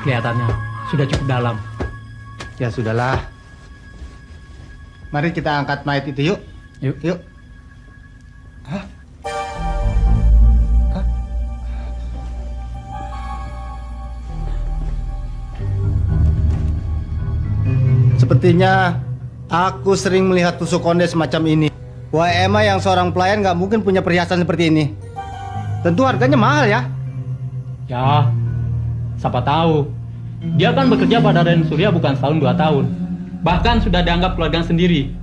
Kelihatannya sudah cukup dalam. Ya sudahlah. Mari kita angkat mayat itu yuk. Yuk. Yuk. Hah? Hah? Sepertinya aku sering melihat tusuk konde semacam ini. Wah, Emma yang seorang pelayan nggak mungkin punya perhiasan seperti ini. Tentu harganya mahal ya. Ya, siapa tahu. Dia kan bekerja pada Raden Surya bukan setahun 2 tahun. Bahkan sudah dianggap keluarga sendiri.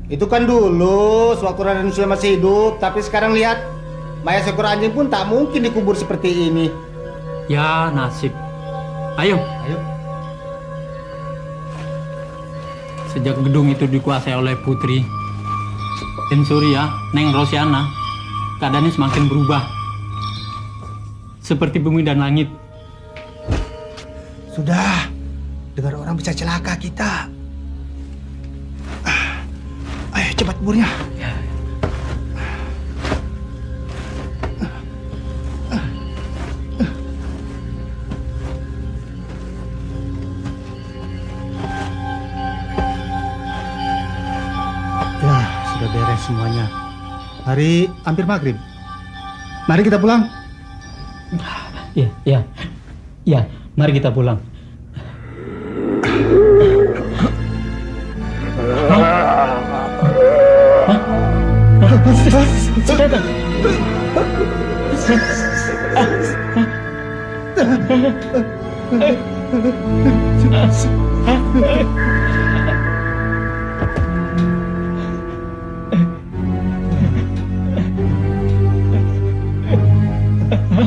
Itu kan dulu, sewaktu Raden Surya masih hidup. Tapi sekarang lihat, mayat seekor anjing pun tak mungkin dikubur seperti ini. Ya, nasib. Ayo. Ayo. Sejak gedung itu dikuasai oleh putri Raden Surya, Neng Rosiana, keadaannya semakin berubah. Seperti bumi dan langit. Sudah, dengar orang bisa celaka kita. Ayo cepat kuburnya. Ya. Ya, sudah beres semuanya. Hari hampir maghrib. Mari kita pulang. Ya, ya. Ya, mari kita pulang.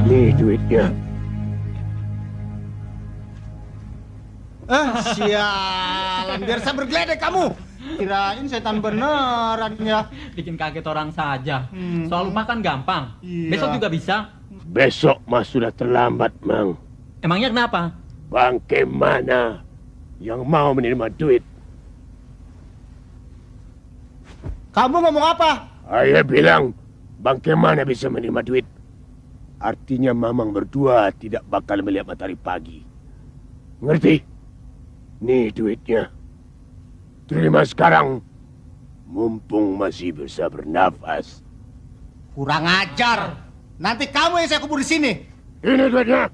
Nih duitnya. Sialan, biar saya bergeledek kamu. Kirain setan beneran ya. Bikin kaget orang saja. Soal lupa kan gampang. Iya. Besok juga bisa. Besok mah sudah terlambat, Mang. Emangnya kenapa? Bangke mana yang mau menerima duit? Kamu ngomong apa? Ayah bilang, bangke mana bisa menerima duit? Artinya Mamang berdua tidak bakal melihat matahari pagi. Ngerti? Nih duitnya. Terima sekarang. Mumpung masih bisa bernafas. Kurang ajar. Nanti kamu yang saya kubur di sini. Ini duitnya.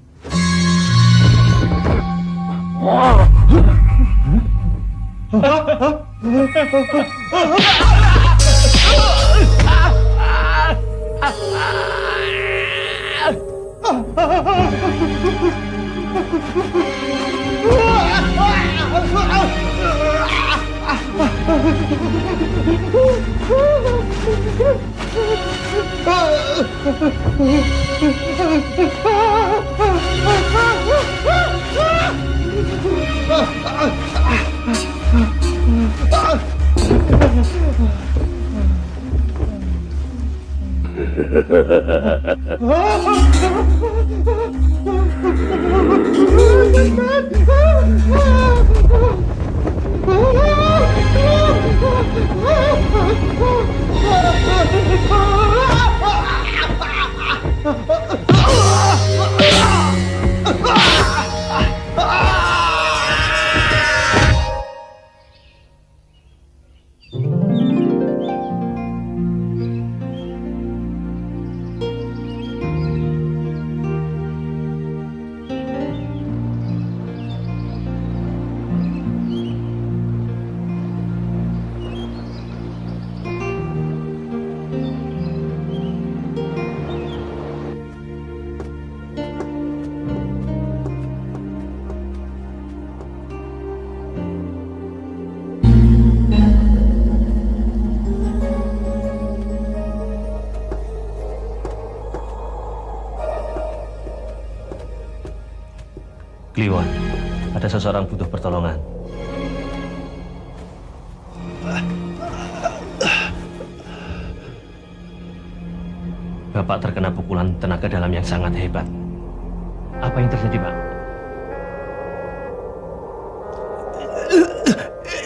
Kliwon, ada seseorang butuh pertolongan. Bapak terkena pukulan tenaga dalam yang sangat hebat. Apa yang terjadi, Pak?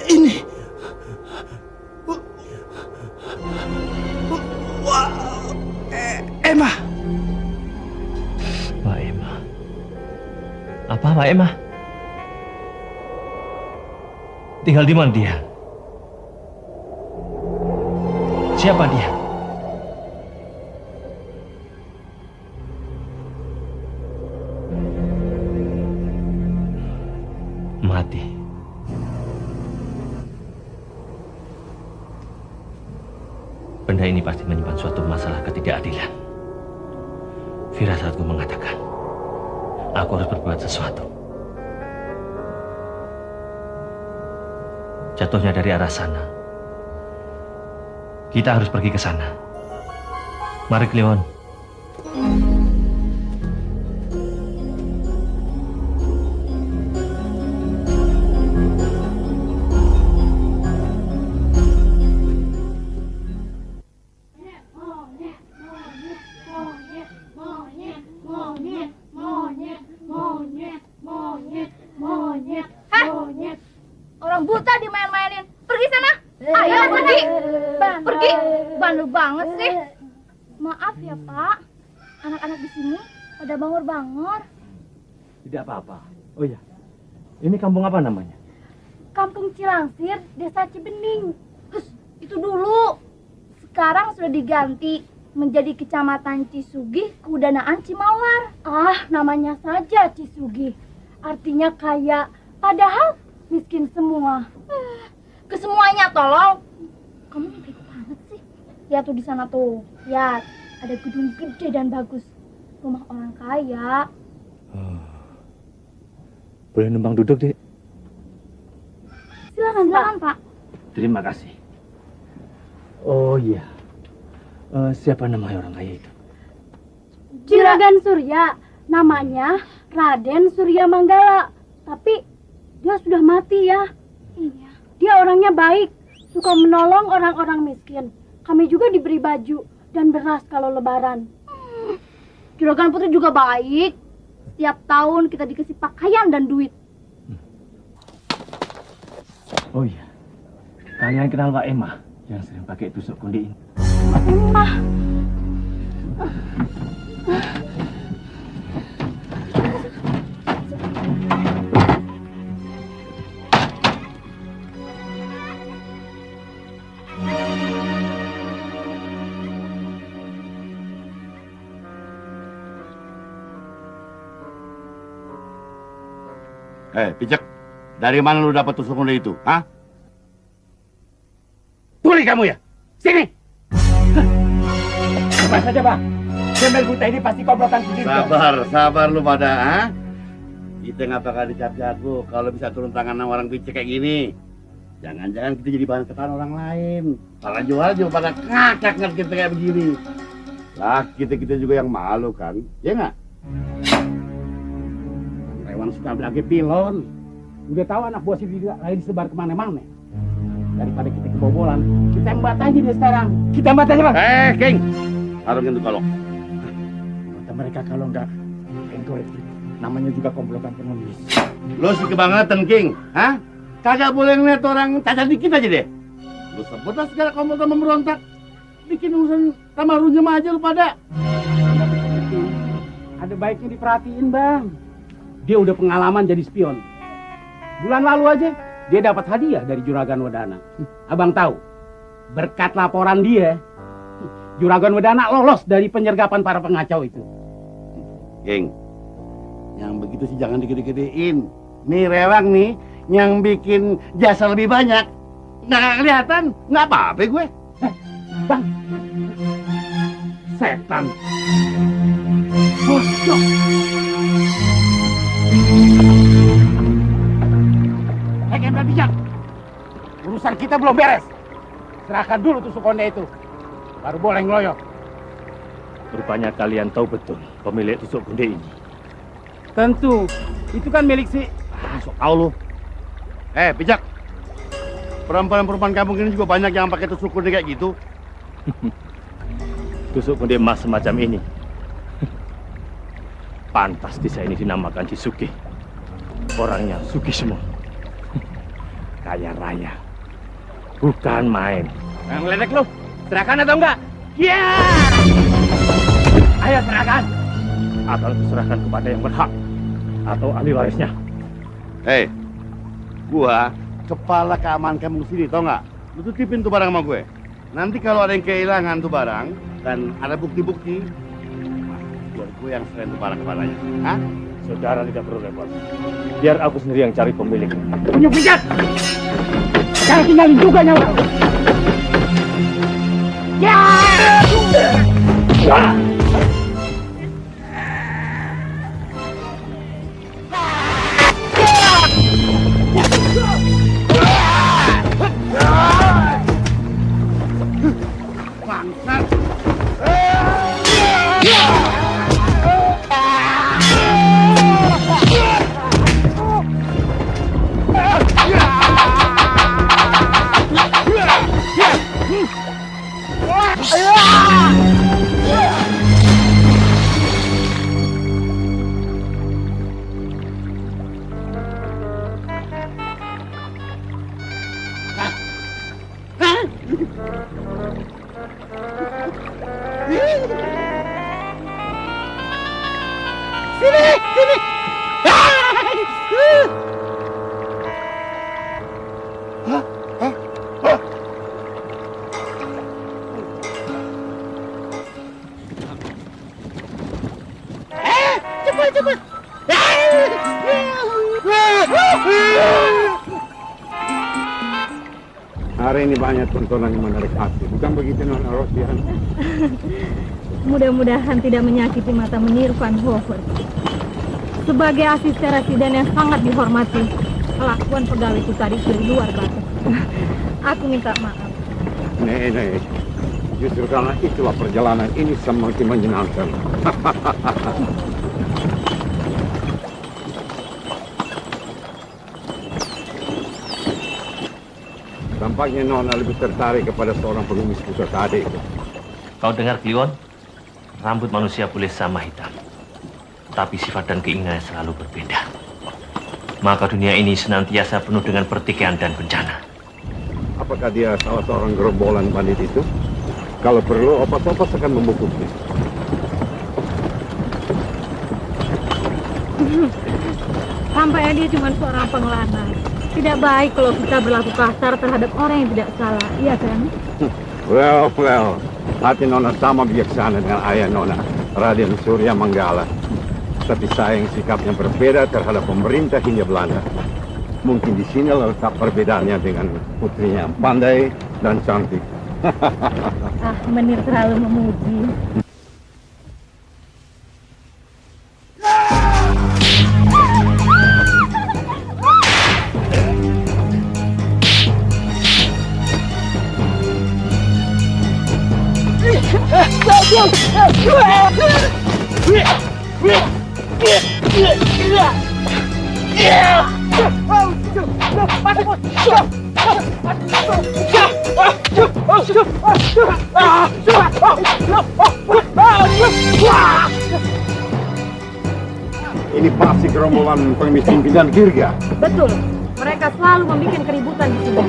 Ini. Emma. Mbak Emma. Apa, Mbak Emma? Tinggal di mana dia? Siapa dia? Mati. Benda ini pasti menyimpan suatu masalah ketidakadilan. Firasatku mengatakan, aku harus berbuat sesuatu. Jatuhnya dari arah sana. Kita harus pergi ke sana. Mari, Kliwon. Orang buta dimain-mainin. Pergi sana. Ayo pergi. Pergi. Bandel banget sih. Maaf ya Pak. Anak-anak di sini pada bangor-bangor. Tidak apa-apa. Oh iya, ini kampung apa namanya? Kampung Cilangsir, Desa Cibening. Hus, itu dulu. Sekarang sudah diganti menjadi Kecamatan Cisugih, Kehudanaan Cimawar. Ah, namanya saja Cisugih. Artinya kaya, padahal miskin semua. Kesemuanya tolong. Kamu bego banget sih. Lihat tuh di sana tuh. Lihat, ada gedung gede dan bagus. Rumah orang kaya. Boleh numpang duduk, Dek? Silakan, Pak. Terima kasih. Oh iya. Siapa nama orang kaya itu? Juragan Surya. Namanya Raden Surya Manggala. Tapi dia sudah mati ya. Iya. Dia orangnya baik. Suka menolong orang-orang miskin. Kami juga diberi baju dan beras kalau lebaran. Juragan Putri juga baik. Setiap tahun kita dikasih pakaian dan duit. Oh iya. Kalian kenal Mbak Emma yang sering pakai tusuk konde ini? Emma. Picek, dari mana lu dapat tusuk konde itu? Hah? Tuli kamu ya? Sini! Coba saja, Bang. Gembel buta ini pasti komplotan sendiri. Sabar lu pada, ha? Kita nggak bakal dicap-capu kalau bisa turun tangan sama orang picek kayak gini. Jangan-jangan kita jadi bahan ketahuan orang lain. Para jual juga pada ngakak ngeliat kita kayak begini. Lah, kita juga yang malu kan? Ya nggak? Rewan suka belagi pilon. Udah tahu anak buah si Dida lain disebar kemana-mana. Daripada kita kebobolan, kita embat aja dia sekarang. Kita embat aja, Bang. King! Harungin tuh kalau. Kata mereka kalau enggak engkau itu namanya juga komplotan pengemis. Lo sih kebangetan, King. Hah? Kagak boleh ngeliat orang cacat dikit aja deh. Lo sebutlah segala komplotan memberontak. Bikin urusan kamar runyem aja lu pada. Ada baiknya diperhatiin, Bang. Dia udah pengalaman jadi spion. Bulan lalu aja dia dapat hadiah dari Juragan Wedana. Abang tahu, berkat laporan dia, Juragan Wedana lolos dari penyergapan para pengacau itu. King, yang begitu sih jangan digede-gedein. Nih rewang nih, yang bikin jasa lebih banyak. Nggak kelihatan, nggak apa-apa gue. Bang, setan. Bosok. Gembel bijak. Urusan kita belum beres. Serahkan dulu tusuk konde itu. Baru boleh ngeloyok. Rupanya kalian tahu betul pemilik tusuk konde ini. Tentu. Itu kan milik si... Sok tau lu. Bijak. Perempuan-perempuan kampung ini juga banyak yang pakai tusuk konde kayak gitu. Tusuk konde emas semacam ini. Pantas desa ini dinamakan Cisugi. Orangnya sugih semua. Kaya raya. Bukan main. Yang ledek lu. Serahkan atau enggak? Ya! Ayo serahkan. Atau diserahkan kepada yang berhak. Atau ahli warisnya. Gua kepala keamanan kampung sini, tau nggak? Lu tutipin tuh barang sama gue. Nanti kalau ada yang kehilangan tuh barang dan ada bukti-bukti, biar gue yang serahin tuh barang kepadanya. Hah? Saudara tidak perlu repot. Biar aku sendiri yang cari pemiliknya. Punya bijak! Jangan tinggalin juga nyawa. Ya! Hari ini banyak tontonan yang menarik hati, bukan begitu Nona Rosian? Mudah-mudahan tidak menyakiti mata Menir Van Hover. Sebagai asisten residen yang sangat dihormati, kelakuan pegawai itu tadi sudah luar batas. Aku minta maaf. Nek, justru karena itulah perjalanan ini semakin menyenangkan. Tampaknya Nona lebih tertarik kepada seorang pengemis pusaka adik. Kau dengar, Kliwon? Rambut manusia boleh sama hitam, tapi sifat dan keinginannya selalu berbeda. Maka dunia ini senantiasa penuh dengan pertikaian dan bencana. Apakah dia salah seorang gerombolan bandit itu? Kalau perlu, opas-opas akan membukuknya. Tampaknya dia cuma seorang pengelana. Tidak baik kalau kita berlaku kasar terhadap orang yang tidak salah, iya kan? Well, hati Nona sama bijaksana dengan ayah Nona, Raden Surya Manggala. Tapi sayang sikapnya berbeda terhadap pemerintah Hindia Belanda. Mungkin di sini letak perbedaannya dengan putrinya yang pandai dan cantik. Menir terlalu memuji. Ini pasti gerombolan pengemis pimpinan Dirga. Betul, mereka selalu membuat keributan di sini.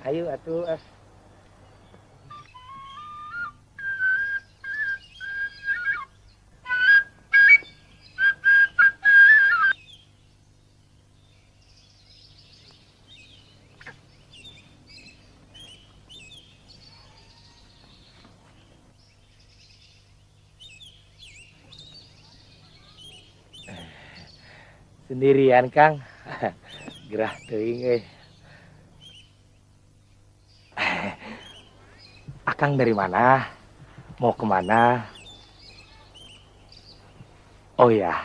Ayo atuh. Sendirian, Kang. Gerah teuing euy. Akang dari mana? Mau kemana? Oh ya,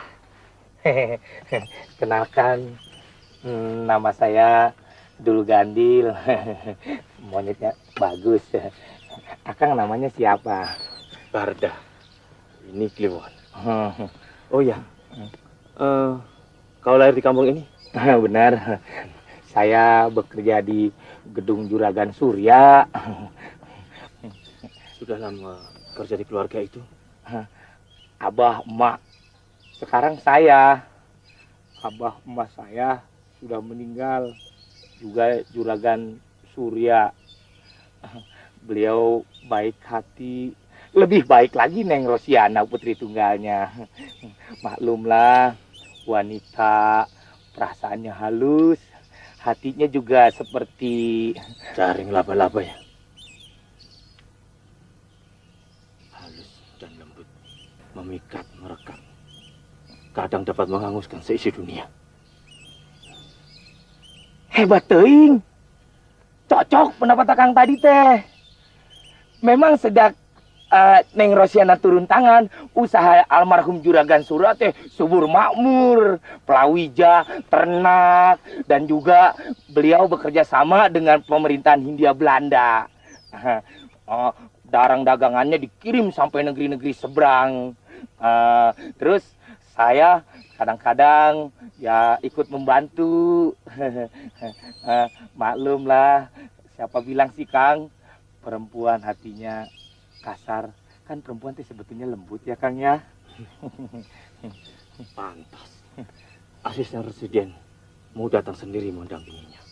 kenalkan, nama saya Dul Gandil. Monyetnya bagus. Akang namanya siapa? Barda. Ini Kliwon. Oh ya, kau lahir di kampung ini? Benar, saya bekerja di gedung Juragan Surya. Sudah lama kerja di keluarga itu? Abah, emak. Sekarang saya. Abah, emak saya sudah meninggal. Juga Juragan Surya. Beliau baik hati. Lebih baik lagi Neng Rosiana, putri tunggalnya. Maklumlah, wanita perasaannya halus. Hatinya juga seperti jaring laba-laba ya. Halus dan lembut, memikat, merekat. Kadang dapat menghanguskan seisi dunia. Hebat teuing. Cocok pendapat Akang tadi teh. Memang sejak Neng Rosiana turun tangan, usaha almarhum Juragan Surya teh subur makmur, pelawija, ternak, dan juga beliau bekerja sama dengan pemerintahan Hindia Belanda. Barang dagangannya dikirim sampai negeri-negeri seberang. Terus saya kadang-kadang ya ikut membantu. Maklumlah, siapa bilang sih Kang, perempuan hatinya kasar. Kan perempuan itu sebetulnya lembut ya Kang ya. Pantas asisten residen mau datang sendiri mendampinginya.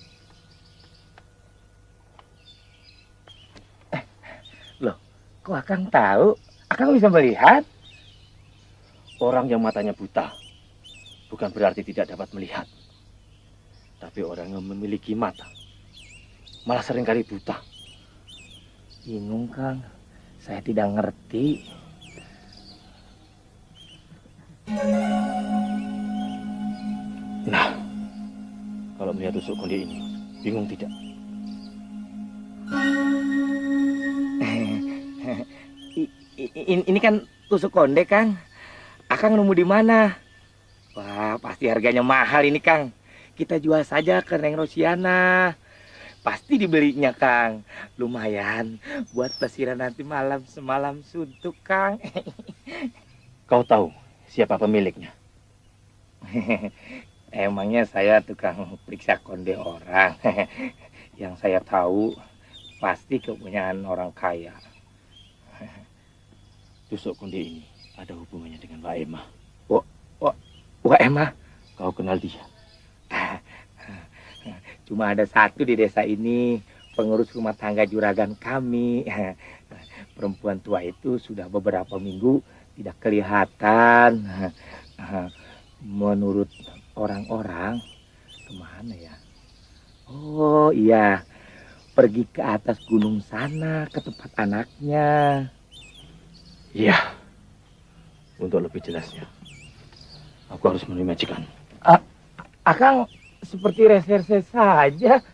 Loh, kok Akang tahu? Akang bisa melihat? Orang yang matanya buta bukan berarti tidak dapat melihat. Tapi orang yang memiliki mata malah seringkali buta. Bingung Kang, saya tidak ngerti. Nah, kalau melihat tusuk konde ini, bingung tidak? Ini kan tusuk konde Kang. Akang nemu di mana? Wah, pasti harganya mahal ini Kang. Kita jual saja ke Neng Rosiana. Pasti dibelinya Kang. Lumayan buat plesiran nanti malam semalam suntuk Kang. Kau tahu siapa pemiliknya? Emangnya saya tukang periksa konde orang. Yang saya tahu pasti kepunyaan orang kaya. Tusuk konde ini ada hubungannya dengan Mbak Emma. Mbak Emma? Kau kenal dia? Cuma ada satu di desa ini, pengurus rumah tangga juragan kami. Perempuan tua itu sudah beberapa minggu tidak kelihatan. Menurut orang-orang, kemana ya? Oh iya, pergi ke atas gunung sana, ke tempat anaknya. Iya. Untuk lebih jelasnya, aku harus menemui majikan. Akang seperti reserse saja.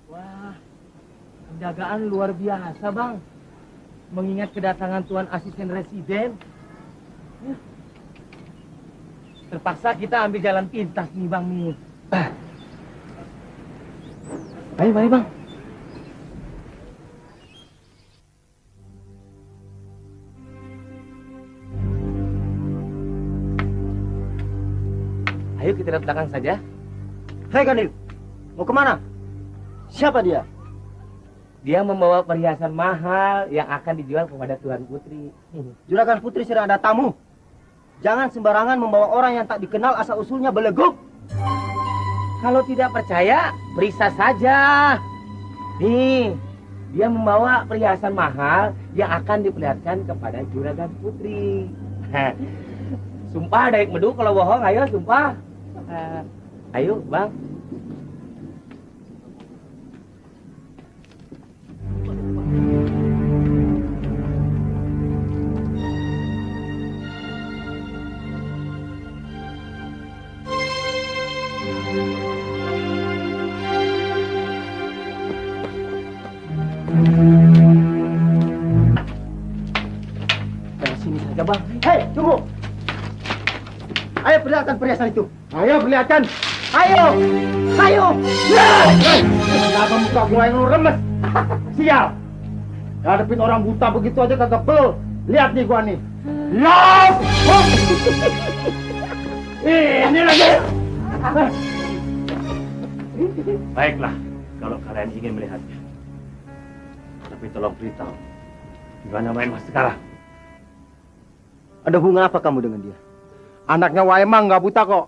Wah, penjagaan luar biasa Bang. Mengingat kedatangan Tuan Asisten Residen. Terpaksa kita ambil jalan pintas nih Bang nih. Ayo Bang. Ayo kita lihat belakang saja. Hei Gandil, mau kemana? Siapa dia? Dia membawa perhiasan mahal yang akan dijual kepada Tuan Putri. Juragan Putri sedang ada tamu. Jangan sembarangan membawa orang yang tak dikenal asal-usulnya beleguk. Kalau tidak percaya, periksa saja. Nih, dia membawa perhiasan mahal yang akan diperlihatkan kepada Juragan Putri. Sumpah daik medu kalau bohong, ayo sumpah. Ayo Bang. Dari sini saja, Bang. Hei, tunggu. Ayo perlihatkan perhiasan itu. Ayo perlihatkan. Ayo, ayo. Kenapa muka gua yang lu remes? Sial. Ngadepin orang buta begitu aja kagak pel. Lihat nih gua nih. Lihat. Ini lagi. Baiklah, kalau kalian ingin melihatnya. Tapi tolong beritahu, di mana Waimah sekarang? Ada hubungan apa kamu dengan dia? Anaknya Waimah nggak buta kok.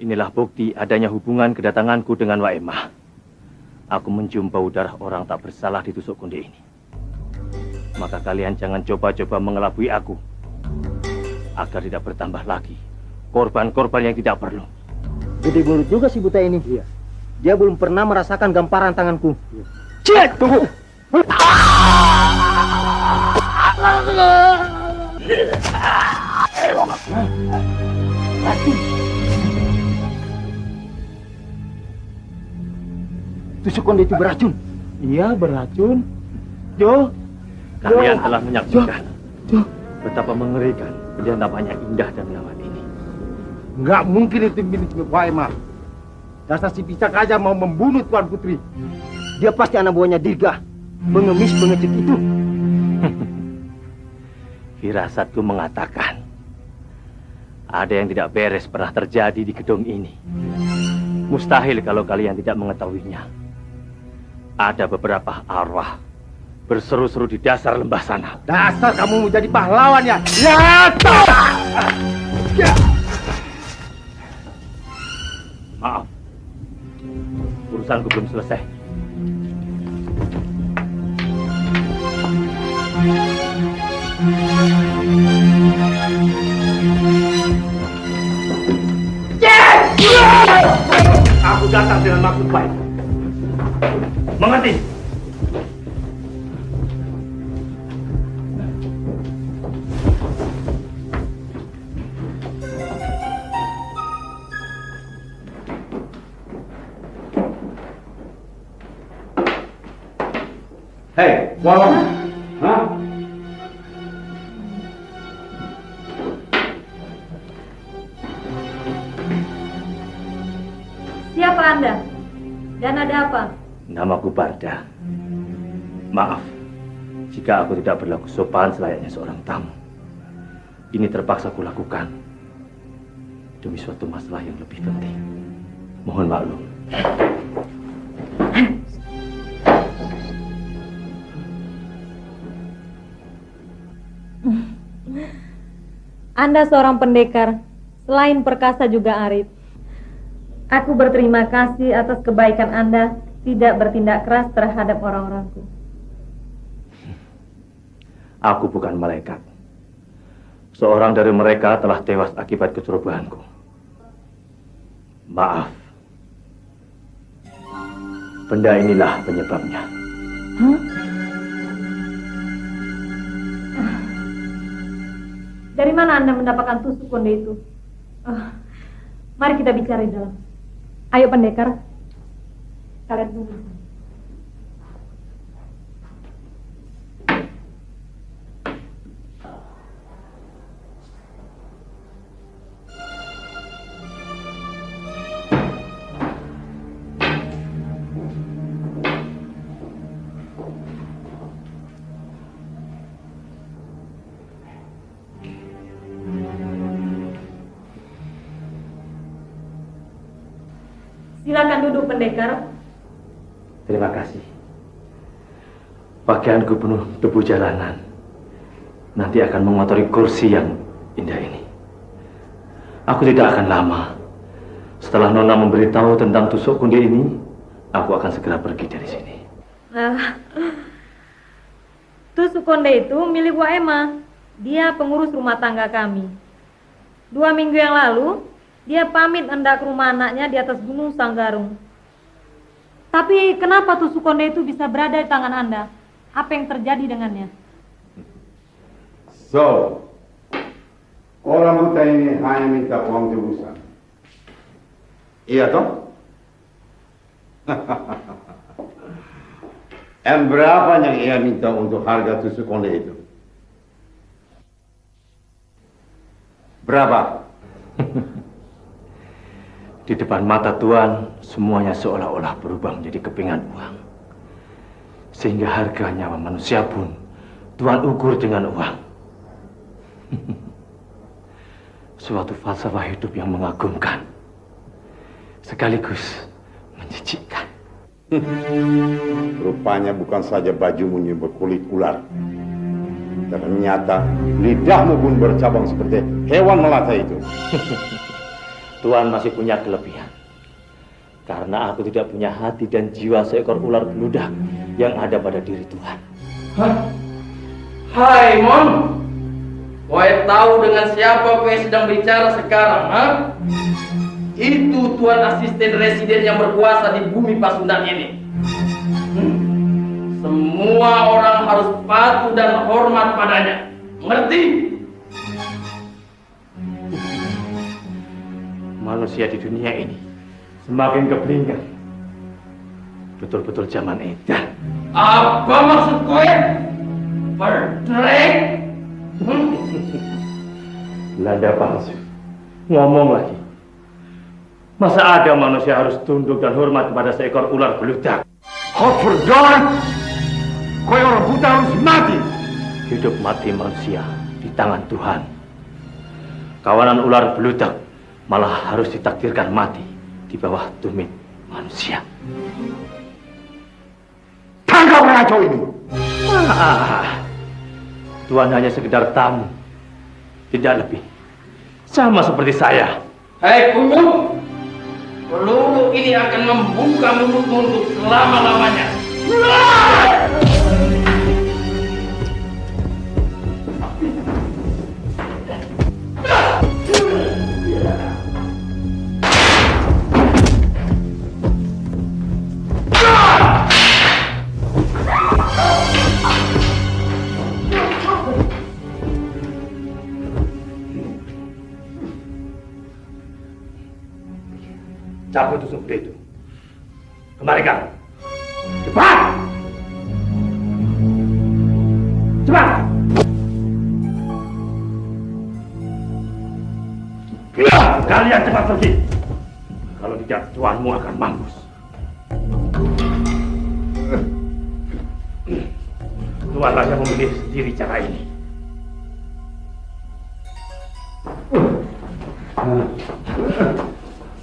Inilah bukti adanya hubungan kedatanganku dengan Waimah. Aku mencium bau darah orang tak bersalah di tusuk konde ini. Maka kalian jangan coba-coba mengelabui aku, agar tidak bertambah lagi korban-korban yang tidak perlu. Gede mulut juga si buta ini. Iya. Dia belum pernah merasakan gamparan tanganku. Cek, tunggu. Tusuk konde itu beracun. Iya, beracun. Jo, Kalian telah menyaksikan betapa mengerikan benda namanya indah dan menawan ini. nggak mungkin itu milik Waimah. Dasar si Picak aja mau membunuh Tuan Putri. Dia pasti anak buahnya Dirga, pengemis pengecut itu. Firasatku mengatakan ada yang tidak beres pernah terjadi di gedung ini. Mustahil kalau kalian tidak mengetahuinya. Ada beberapa arwah berseru-seru di dasar lembah sana. Dasar kamu mau jadi pahlawan ya? Ya, ya. Maaf, urusanku belum selesai. Aku datang dengan maksud baik. Mengerti? Hei, Waimah. Hah? Siapa Anda? Dan ada apa? Namaku Barda. Maaf jika aku tidak berlaku sopan selayaknya seorang tamu. Ini terpaksa kulakukan demi suatu masalah yang lebih penting. Mohon maklum. Anda seorang pendekar, selain perkasa juga arif. Aku berterima kasih atas kebaikan Anda tidak bertindak keras terhadap orang-orangku. Aku bukan malaikat. Seorang dari mereka telah tewas akibat kecerobohanku. Maaf. Benda inilah penyebabnya. Hah? Dari mana Anda mendapatkan tusuk konde itu? Mari kita bicara di dalam. Ayo pendekar, kalian tunggu. Silakan duduk pendekar. Terima kasih. Pakaianku penuh debu jalanan. Nanti akan mengotori kursi yang indah ini. Aku tidak akan lama. Setelah Nona memberitahu tentang tusuk konde ini, aku akan segera pergi dari sini. Tusuk konde itu milik Waimah. Dia pengurus rumah tangga kami. 2 minggu yang lalu, dia pamit hendak ke rumah anaknya di atas Gunung Sanggarung. Tapi kenapa tusuk konde itu bisa berada di tangan Anda? Apa yang terjadi dengannya? So, orang buta ini hanya minta uang tebusan. Iya toh? Berapa yang ia minta untuk harga tusuk konde itu? Berapa? Di depan mata Tuan, semuanya seolah-olah berubah menjadi kepingan uang. Sehingga harga nyawa manusia pun Tuan ukur dengan uang. Suatu falsafah hidup yang mengagumkan, sekaligus menjijikkan. Rupanya bukan saja bajumu yang berkulit ular. Ternyata lidahmu pun bercabang seperti hewan melata itu. Tuan masih punya kelebihan. Karena aku tidak punya hati dan jiwa seekor ular beludak yang ada pada diri Tuan. Hai Mon, kowe tahu dengan siapa kowe sedang bicara sekarang, ha? Itu Tuan asisten residen yang berkuasa di bumi Pasundan ini. Semua orang harus patuh dan hormat padanya. Mengerti? Manusia di dunia ini semakin keblingan. Betul-betul zaman edan. Apa maksud kowe? Berdrek? Belanda palsu. Ngomong lagi. Masa ada manusia harus tunduk dan hormat kepada seekor ular beludak? Hotfordon! Kowe orang buta harus mati! Hidup mati manusia di tangan Tuhan. Kawanan ular beludak malah harus ditakdirkan mati di bawah tumit manusia. Tangkap pengacau ini! Tuhan hanya sekedar tamu, tidak lebih. Sama seperti saya. Hei pungut! Peluru ini akan membuka mulutmu untuk selama-lamanya. Cabut tusuk itu. Kembalikan. Cepat! Cepat! Kalian cepat pergi. Kalau tidak, tuanmu akan mampus. Tuan Raja memilih sendiri cara ini.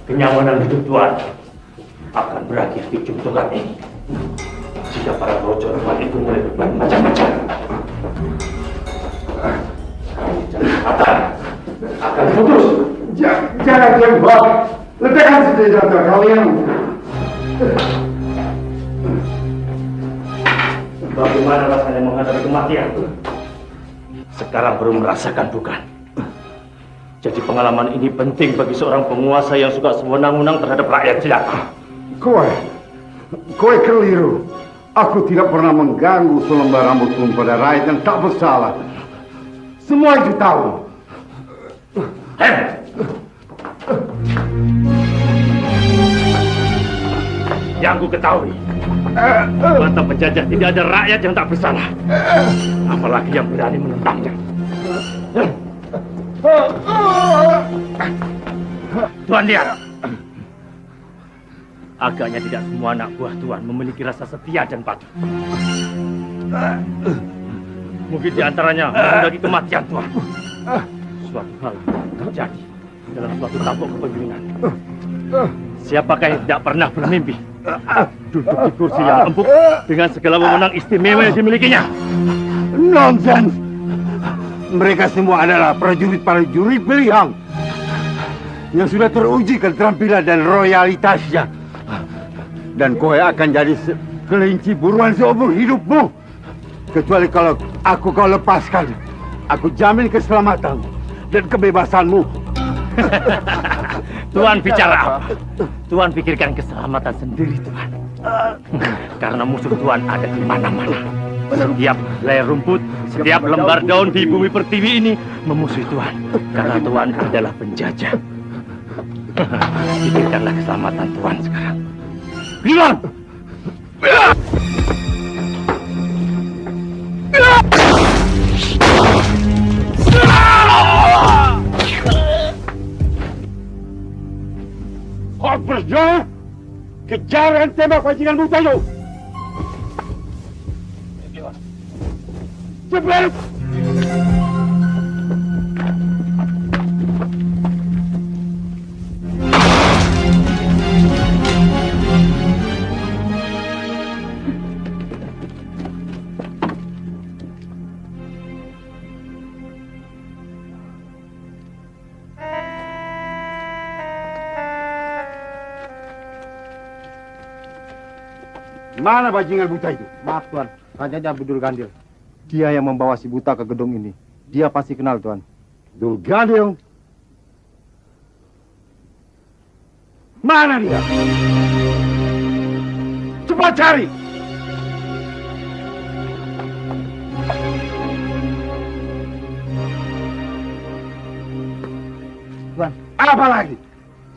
Kenyamanan hidup Tuan akan berakhir di jungtungan ini. Jika para rojo Tuan itu mulai berbuat macam-macam, kesempatan akan putus. Jangan tembak! Letakkan senjata kalian! Bagaimana rasanya menghadapi kematian? Sekarang baru merasakan, bukan? Jadi pengalaman ini penting bagi seorang penguasa yang suka sewenang-wenang terhadap rakyat jelata. Kowe keliru. Aku tidak pernah mengganggu selembar rambut pun pada rakyat yang tak bersalah. Semua itu tahu. Yang ku ketahui, mata penjajah tidak ada rakyat yang tak bersalah. Apalagi yang berani menentangnya. Tuan lihat. Agaknya tidak semua anak buah Tuan memiliki rasa setia dan patuh. Mungkin di antaranya menghendaki kematian Tuan. Suatu hal terjadi dalam suatu tampuk kepemimpinan. Siapakah yang tidak pernah bermimpi duduk di kursi yang empuk dengan segala wewenang istimewa yang dimilikinya? Nonsens! Mereka semua adalah prajurit-prajurit pilihan yang sudah teruji keterampilan dan royalitasnya. Dan kowe akan jadi kelinci buruan seumur hidupmu. Kecuali kalau kau lepaskan, aku jamin keselamatanmu dan kebebasanmu. Tuan bicara apa? Tuan pikirkan keselamatan sendiri, Tuan. Karena musuh Tuan ada di mana-mana. Setiap helai rumput, setiap lembar daun di bumi pertiwi ini memusuhi Tuan. Karena Tuan adalah penjajah. Pikirkanlah keselamatan Tuan sekarang. Kliwon! Hot berjalan! Kejar dan tembak bajingan buta itu! Cepat! Mana bajingan buta itu? Maaf Tuan, Raja Abdul Gandil. Dia yang membawa si buta ke gedung ini. Dia pasti kenal Tuan. Abdul Gandil? Mana dia? Cepat cari! Tuan, apa lagi?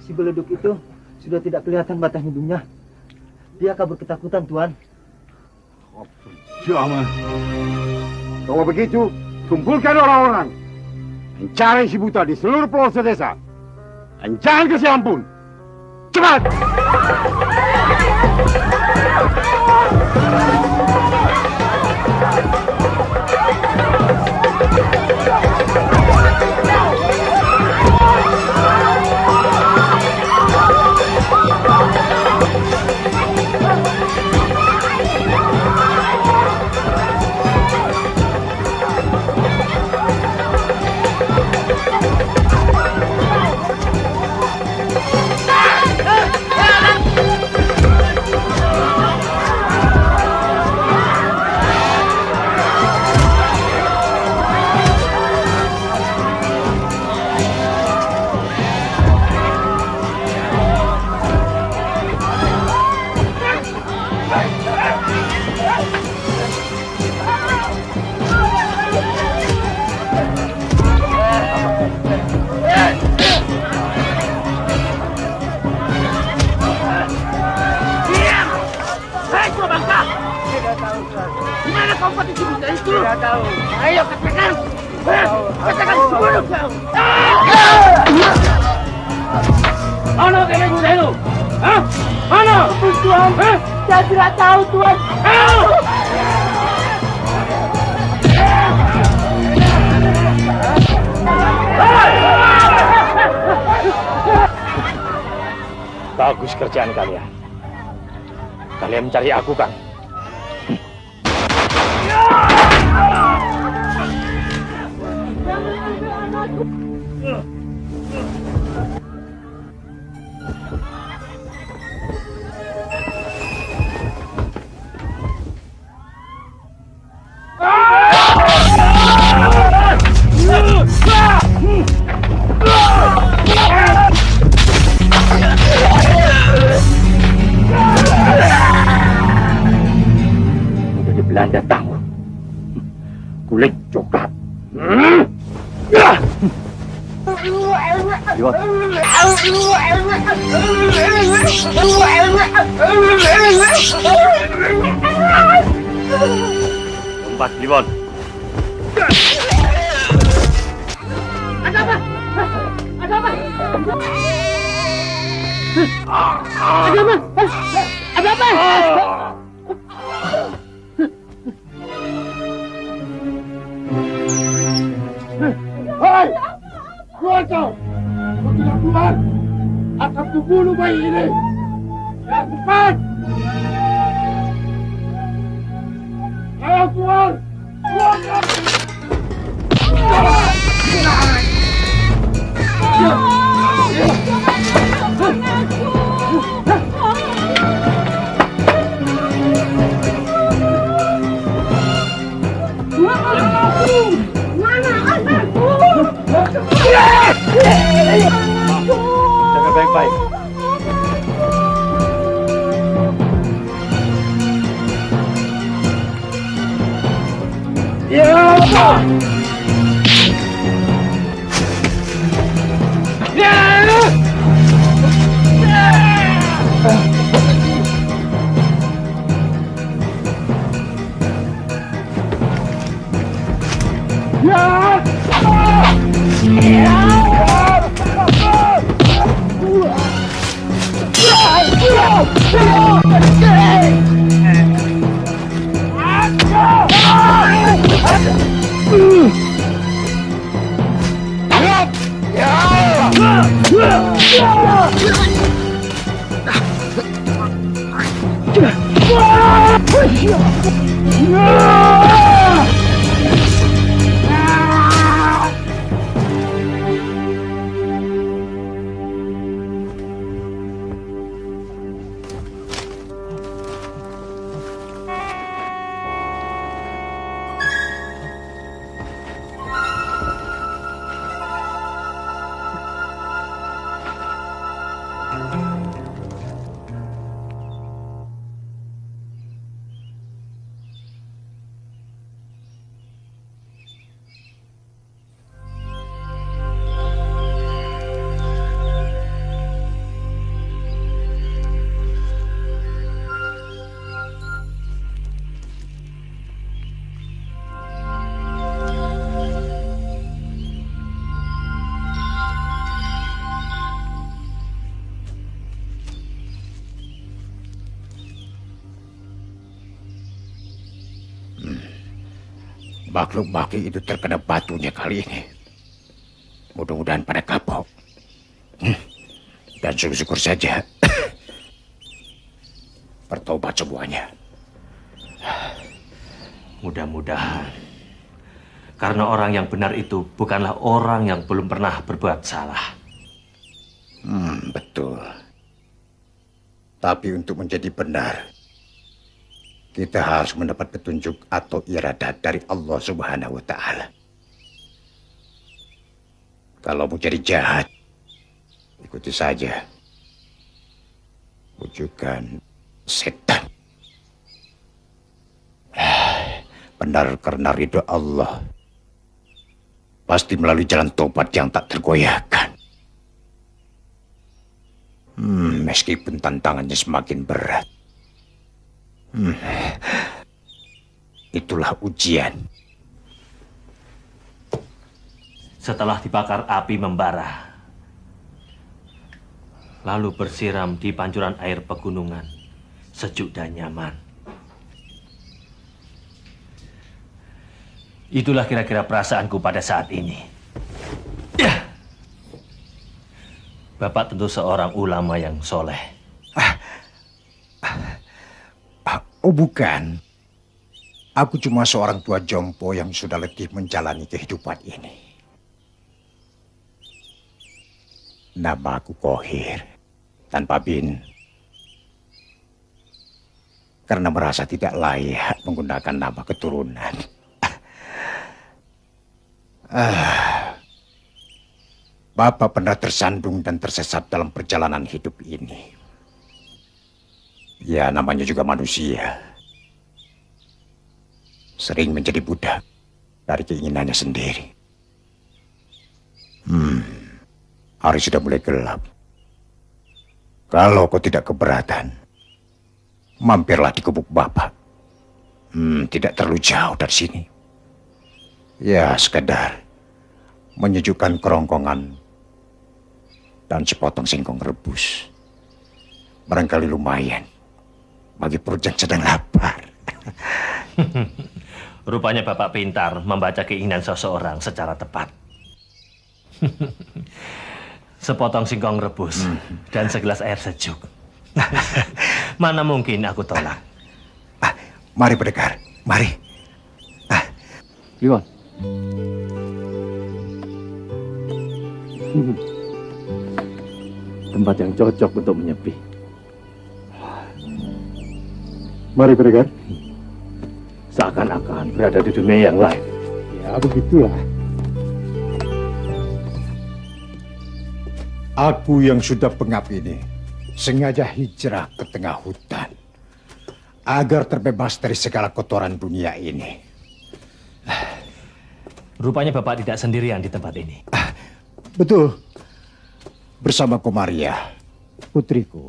Si beleduk itu sudah tidak kelihatan batang hidungnya. Dia kabur ketakutan, Tuan. Jangan. Kalau begitu, kumpulkan orang-orang. Mencari si buta di seluruh pelosok desa. Dan jangan kasih ampun. Cepat! Mana kena guna itu? Hah? Mana? Tuan, saya tidak tahu Tuan. Bagus kerjaan kalian. Kalian mencari aku kan? Jadi Belanda tahu kulit coklat. Tempat Kliwon. Ada apa? Ada apa? Ada apa? Ada apa? Hei! Keluar kau! Kau tidak keluar, akan kubunuh bayi ini! Ya, cepat! Ayo keluar! Keluar kau! Jaga baik-baik. Makhluk maki itu terkena batunya kali ini. Mudah-mudahan pada kapok. Dan syukur saja bertobat semuanya. Mudah-mudahan. Karena orang yang benar itu bukanlah orang yang belum pernah berbuat salah. Betul. Tapi untuk menjadi benar, kita harus mendapat petunjuk atau iradat dari Allah Subhanahu wa Ta'ala. Kalau mau jadi jahat, ikuti saja ujukan setan. Benar karena ridho Allah, pasti melalui jalan tobat yang tak tergoyahkan. Meskipun tantangannya semakin berat. Itulah ujian. Setelah dibakar api membara, lalu bersiram di pancuran air pegunungan, sejuk dan nyaman. Itulah kira-kira perasaanku pada saat ini. Bapak tentu seorang ulama yang soleh. Oh bukan, aku cuma seorang tua jompo yang sudah letih menjalani kehidupan ini. Nama aku Kohir, tanpa bin. Karena merasa tidak layak menggunakan nama keturunan. Bapak pernah tersandung dan tersesat dalam perjalanan hidup ini. Ya, namanya juga manusia. Sering menjadi budak dari keinginannya sendiri. Hari sudah mulai gelap. Kalau kau tidak keberatan, mampirlah di gubuk Bapak. Tidak terlalu jauh dari sini. Ya, sekedar menyejukkan kerongkongan dan sepotong singkong rebus. Barangkali lumayan bagi perut yang sedang lapar. Rupanya Bapak pintar membaca keinginan seseorang secara tepat. Sepotong singkong rebus dan segelas air sejuk. Mana mungkin aku tolak. Mari pendekar, mari. Kliwon. Tempat yang cocok untuk menyepi. Mari pendekar. Seakan-akan berada di dunia yang lain. Ya begitulah. Aku yang sudah pengap ini sengaja hijrah ke tengah hutan agar terbebas dari segala kotoran dunia ini. Rupanya Bapak tidak sendirian di tempat ini. Betul. Bersama Komaria, putriku.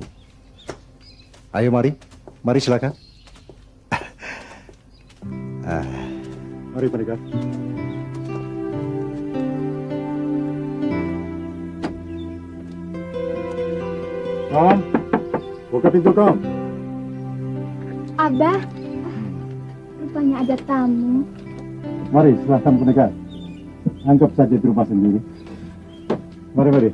Ayo mari, mari silakan. Mari pendekar. Buka pintu, Kom. Abah, rupanya ada tamu. Mari, silahkan pendekat. Anggap saja di rumah sendiri. Mari, mari.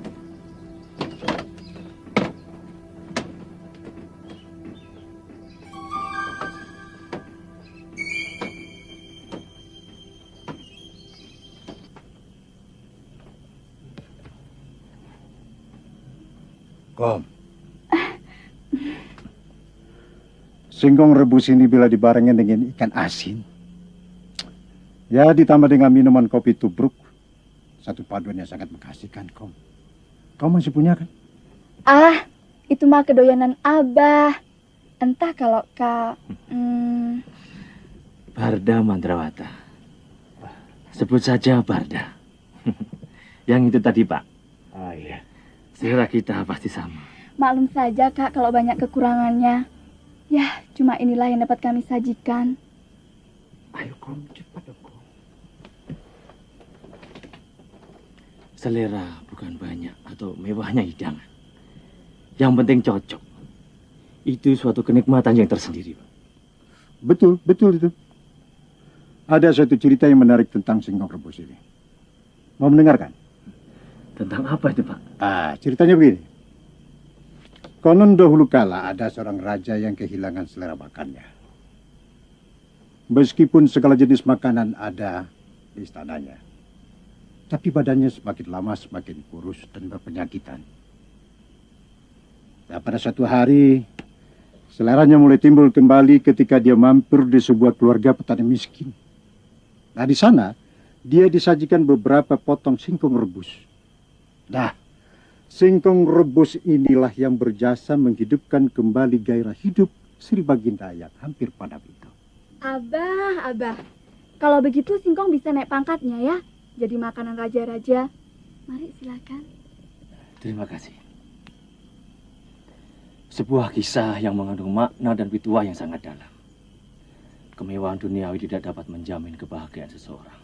Kom. Singkong rebus ini bila dibarengin dengan ikan asin, ya ditambah dengan minuman kopi tubruk, satu paduan yang sangat mengasihkan, Kom. Kau masih punya kan? Ah, itu mah kedoyanan Abah. Entah kalau Barda Mandrawata. Sebut saja Barda. Yang itu tadi, Pak. Oh iya. Selera kita pasti sama. Maklum saja, Kak, kalau banyak kekurangannya. Ya, cuma inilah yang dapat kami sajikan. Ayo, Kom, cepat dong, Kom. Selera bukan banyak atau mewahnya hidangan. Yang penting cocok. Itu suatu kenikmatan yang tersendiri, Pak. Betul, betul itu. Ada suatu cerita yang menarik tentang singkong rebus ini. Mau mendengarkan? Tentang apa itu, Pak? Ceritanya begini. Konon dahulu kala ada seorang raja yang kehilangan selera makannya. Meskipun segala jenis makanan ada di istananya, tapi badannya semakin lama semakin kurus dan berpenyakitan. Nah, pada suatu hari, seleranya mulai timbul kembali ketika dia mampir di sebuah keluarga petani miskin. Nah, di sana dia disajikan beberapa potong singkong rebus. Nah, singkong rebus inilah yang berjasa menghidupkan kembali gairah hidup Sri Baginda yang hampir padam itu. Abah. Kalau begitu singkong bisa naik pangkatnya ya. Jadi makanan raja-raja. Mari silakan. Terima kasih. Sebuah kisah yang mengandung makna dan pituah yang sangat dalam. Kemewahan duniawi tidak dapat menjamin kebahagiaan seseorang.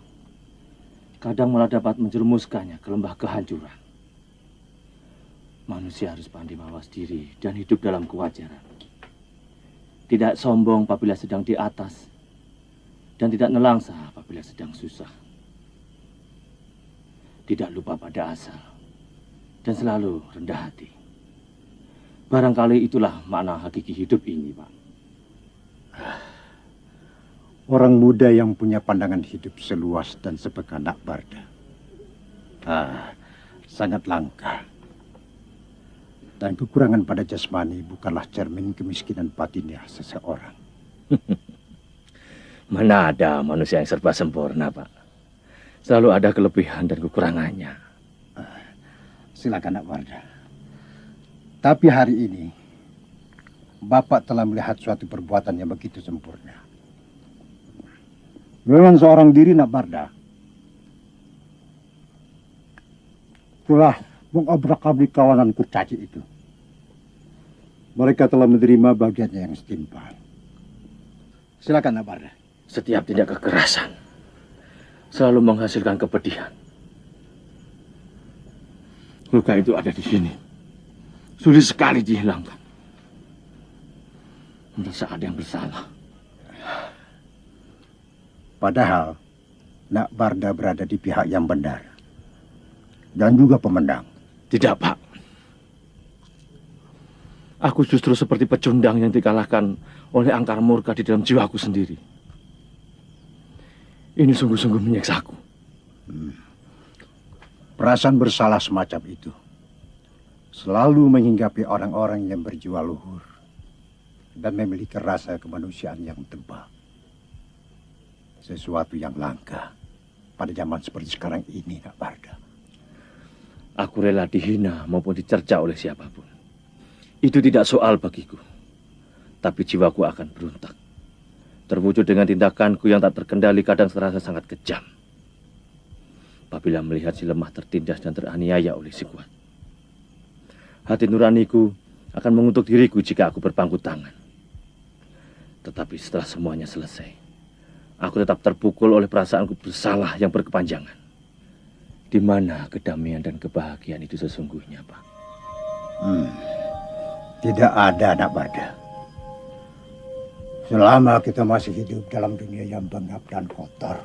Kadang malah dapat menjerumuskannya ke lembah kehancuran. Manusia harus pandai mawas diri dan hidup dalam kewajaran. Tidak sombong apabila sedang di atas, dan tidak nelangsa apabila sedang susah. Tidak lupa pada asal, dan selalu rendah hati. Barangkali itulah makna hakiki hidup ini, Pak. Orang muda yang punya pandangan hidup seluas dan sepeka Nak Barda. Sangat langka. Dan kekurangan pada jasmani bukanlah cermin kemiskinan batinnya seseorang. Mana ada manusia yang serba sempurna, Pak. Selalu ada kelebihan dan kekurangannya. Silakan Nak Barda. Tapi hari ini, Bapak telah melihat suatu perbuatan yang begitu sempurna. Memang seorang diri Nak Barda telah mengobrak-abrik kawanan kurcaci itu. Mereka telah menerima bagiannya yang setimpal. Silakan Nak Barda. Setiap tindak kekerasan selalu menghasilkan kepedihan. Luka itu ada di sini. Sulit sekali dihilangkan. Merasa ada yang bersalah. Padahal Nak Barda berada di pihak yang benar. Dan juga pemenang. Tidak, Pak. Aku justru seperti pecundang yang dikalahkan oleh angkar murka di dalam jiwaku sendiri. Ini sungguh-sungguh menyiksaku. Perasaan bersalah semacam itu selalu menghinggapi orang-orang yang berjiwa luhur dan memiliki rasa kemanusiaan yang tebal. Sesuatu yang langka pada zaman seperti sekarang ini, Nak Barda. Aku rela dihina maupun dicerca oleh siapapun. Itu tidak soal bagiku. Tapi jiwaku akan berontak. Terwujud dengan tindakanku yang tak terkendali kadang terasa sangat kejam. Apabila melihat si lemah tertindas dan teraniaya oleh si kuat. Hati nuraniku akan mengutuk diriku jika aku berpangku tangan. Tetapi setelah semuanya selesai, aku tetap terpukul oleh perasaanku bersalah yang berkepanjangan. Di mana kedamaian dan kebahagiaan itu sesungguhnya, Pak? Tidak ada, anak Barda. Selama kita masih hidup dalam dunia yang bengap dan kotor,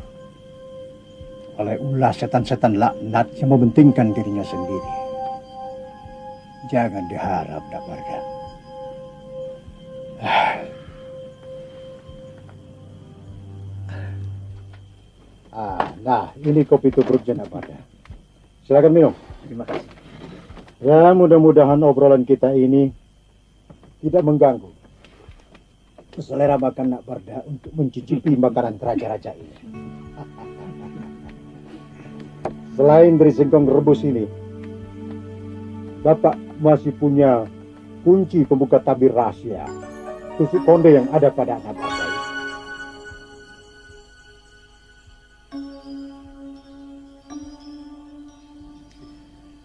oleh ulah setan-setan laknat yang mementingkan dirinya sendiri, jangan diharap, anak Barda. Nah, ini kopi tubruk anak Barda. Silakan minum. Terima kasih. Ya, mudah-mudahan obrolan kita ini tidak mengganggu selera makan Nak Barda untuk mencicipi makanan raja-raja ini. Selain dari singkong rebus ini, Bapak masih punya kunci pembuka tabir rahasia tusuk konde yang ada pada Nak Barda ini.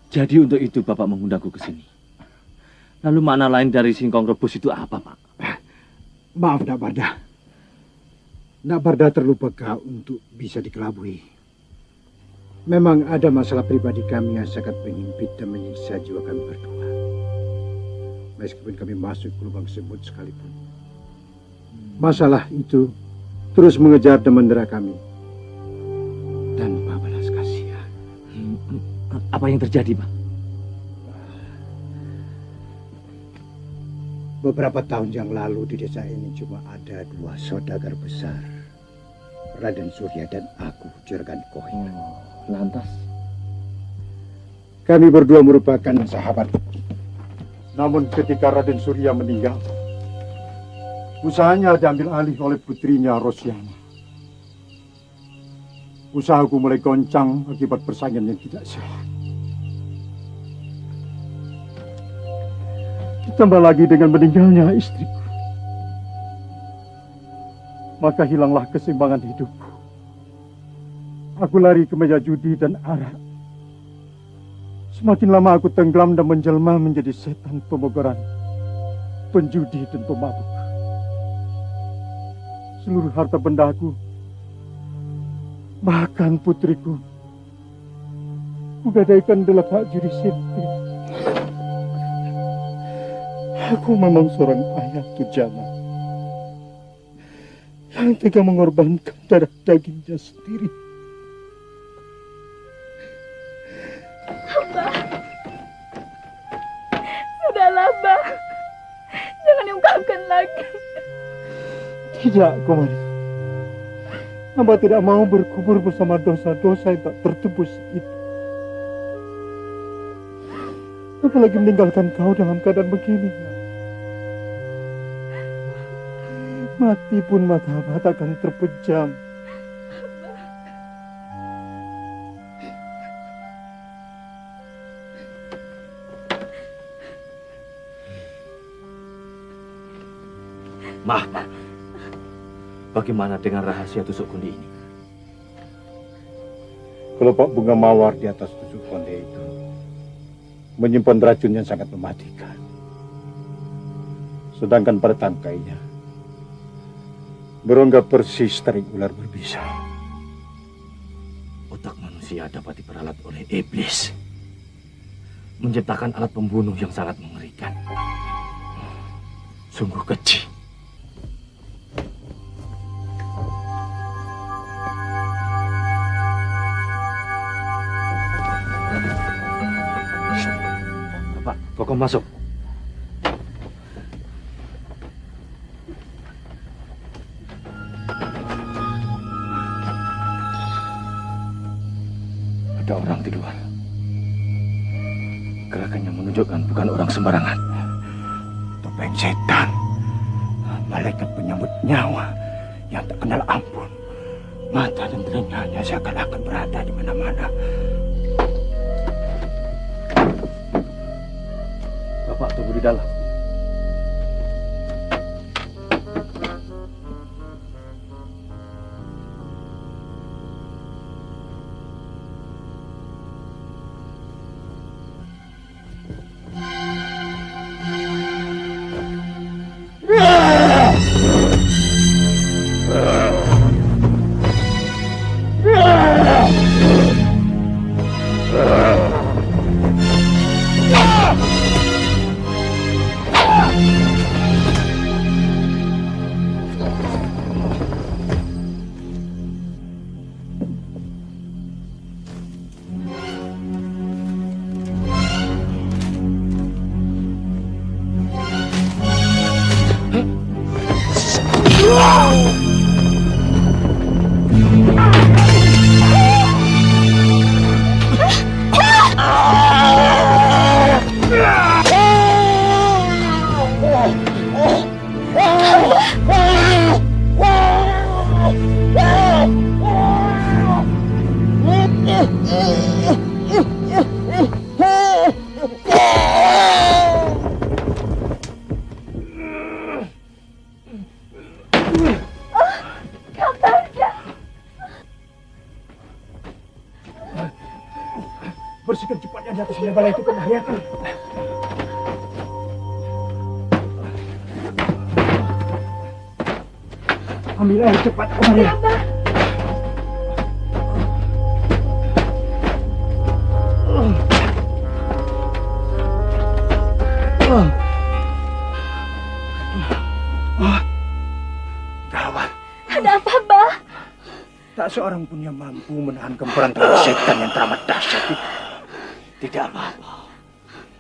Jadi untuk itu Bapak mengundangku ke sini. Lalu makna lain dari singkong rebus itu apa, Pak? Maaf, Nak Barda. Nak Barda terlupa kau untuk bisa dikelabui. Memang ada masalah pribadi kami yang sangat menyimpit dan menyiksa jiwa kami berdua. Meskipun kami masuk ke lubang semut sekalipun. Masalah itu terus mengejar dan mendera kami. Tanpa balas kasihan. Apa yang terjadi, Pak? Beberapa tahun yang lalu di desa ini cuma ada 2 saudagar besar. Raden Surya dan aku, Juragan Kohina. Lantas? Kami berdua merupakan sahabat. Namun ketika Raden Surya meninggal, usahanya diambil alih oleh putrinya Rosyana. Usahaku mulai goncang akibat persaingan yang tidak sehat. Ditambah lagi dengan meninggalnya istriku, maka hilanglah keseimbangan hidupku. Aku lari ke meja judi dan arak. Semakin lama aku tenggelam dan menjelma menjadi setan pemogoran, penjudi dan pemabuk. Seluruh harta bendaku, bahkan putriku, kugadaikan adalah Pak Juri Sinti. Aku memang seorang ayah durjana yang tega mengorbankan darah dagingnya sendiri. Abah, sudahlah, Abah. Jangan diungkapkan lagi. Tidak, Komari. Hamba tidak mau berkubur bersama dosa-dosa yang tak tertebus itu. Apalagi meninggalkan kau dalam keadaan begini. Mati pun mata-mata akan terpejam. Maaf, Pak. Bagaimana dengan rahasia tusuk konde ini? Kelopak bunga mawar di atas tusuk konde itu menyimpan racun yang sangat mematikan. Sedangkan pada tangkainya berongga persis taring ular berbisa. Otak manusia dapat diperalat oleh iblis, menciptakan alat pembunuh yang sangat mengerikan. Sungguh keji. Bapak, Kokom masuk. Ada orang di luar. Gerakannya menunjukkan bukan orang sembarangan. Topeng setan, malaikat penyambut nyawa yang tak kenal ampun. Mata dan telinganya seakan-akan berada di mana-mana. Bapak tunggu di dalam. bala itu kembali ya. Ambil air cepat, Maria. Gawat. Ada apa, Bah? Tak seorang pun yang mampu menahan gempuran setan yang teramat dahsyat itu. Tidak apa-apa.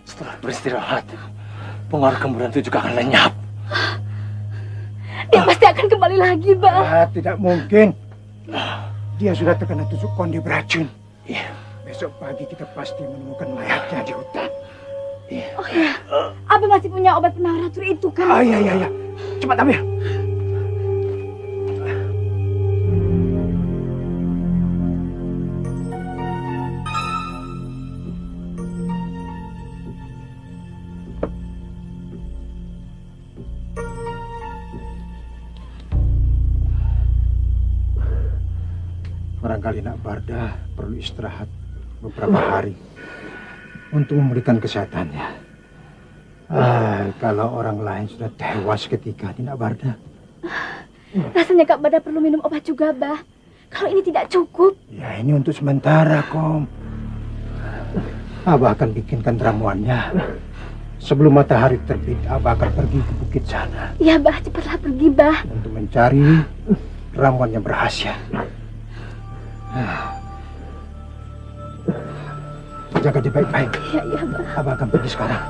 Setelah beristirahat, pengaruh gemburan itu juga akan lenyap. Dia pasti akan kembali lagi, Bah. Tidak mungkin. Dia sudah terkena tusuk konde beracun. Iya. Besok pagi kita pasti menemukan mayatnya di hutan. Oh iya, Abah masih punya obat penawar racun itu kan? Iya. Cepat ambil. Barangkali Nak Barda perlu istirahat beberapa hari untuk memulihkan kesehatannya. Kalau orang lain sudah tewas ketika di Nak Barda. Rasanya Kak Barda perlu minum obat juga, Bah. Kalau ini tidak cukup. Ya, ini untuk sementara, Kom. Abah akan bikinkan ramuannya. Sebelum matahari terbit, Abah akan pergi ke bukit sana. Iya, Bah. Cepatlah pergi, Bah. Untuk mencari ramuan yang berhasil. Jaga dia baik-baik. Iya, Bah. Abah akan pergi sekarang.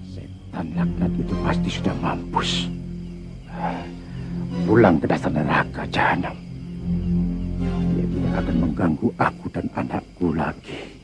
Setan laknat itu pasti sudah mampus. Pulang ke dasar neraka jahanam. Dia tidak akan mengganggu aku dan anakku lagi.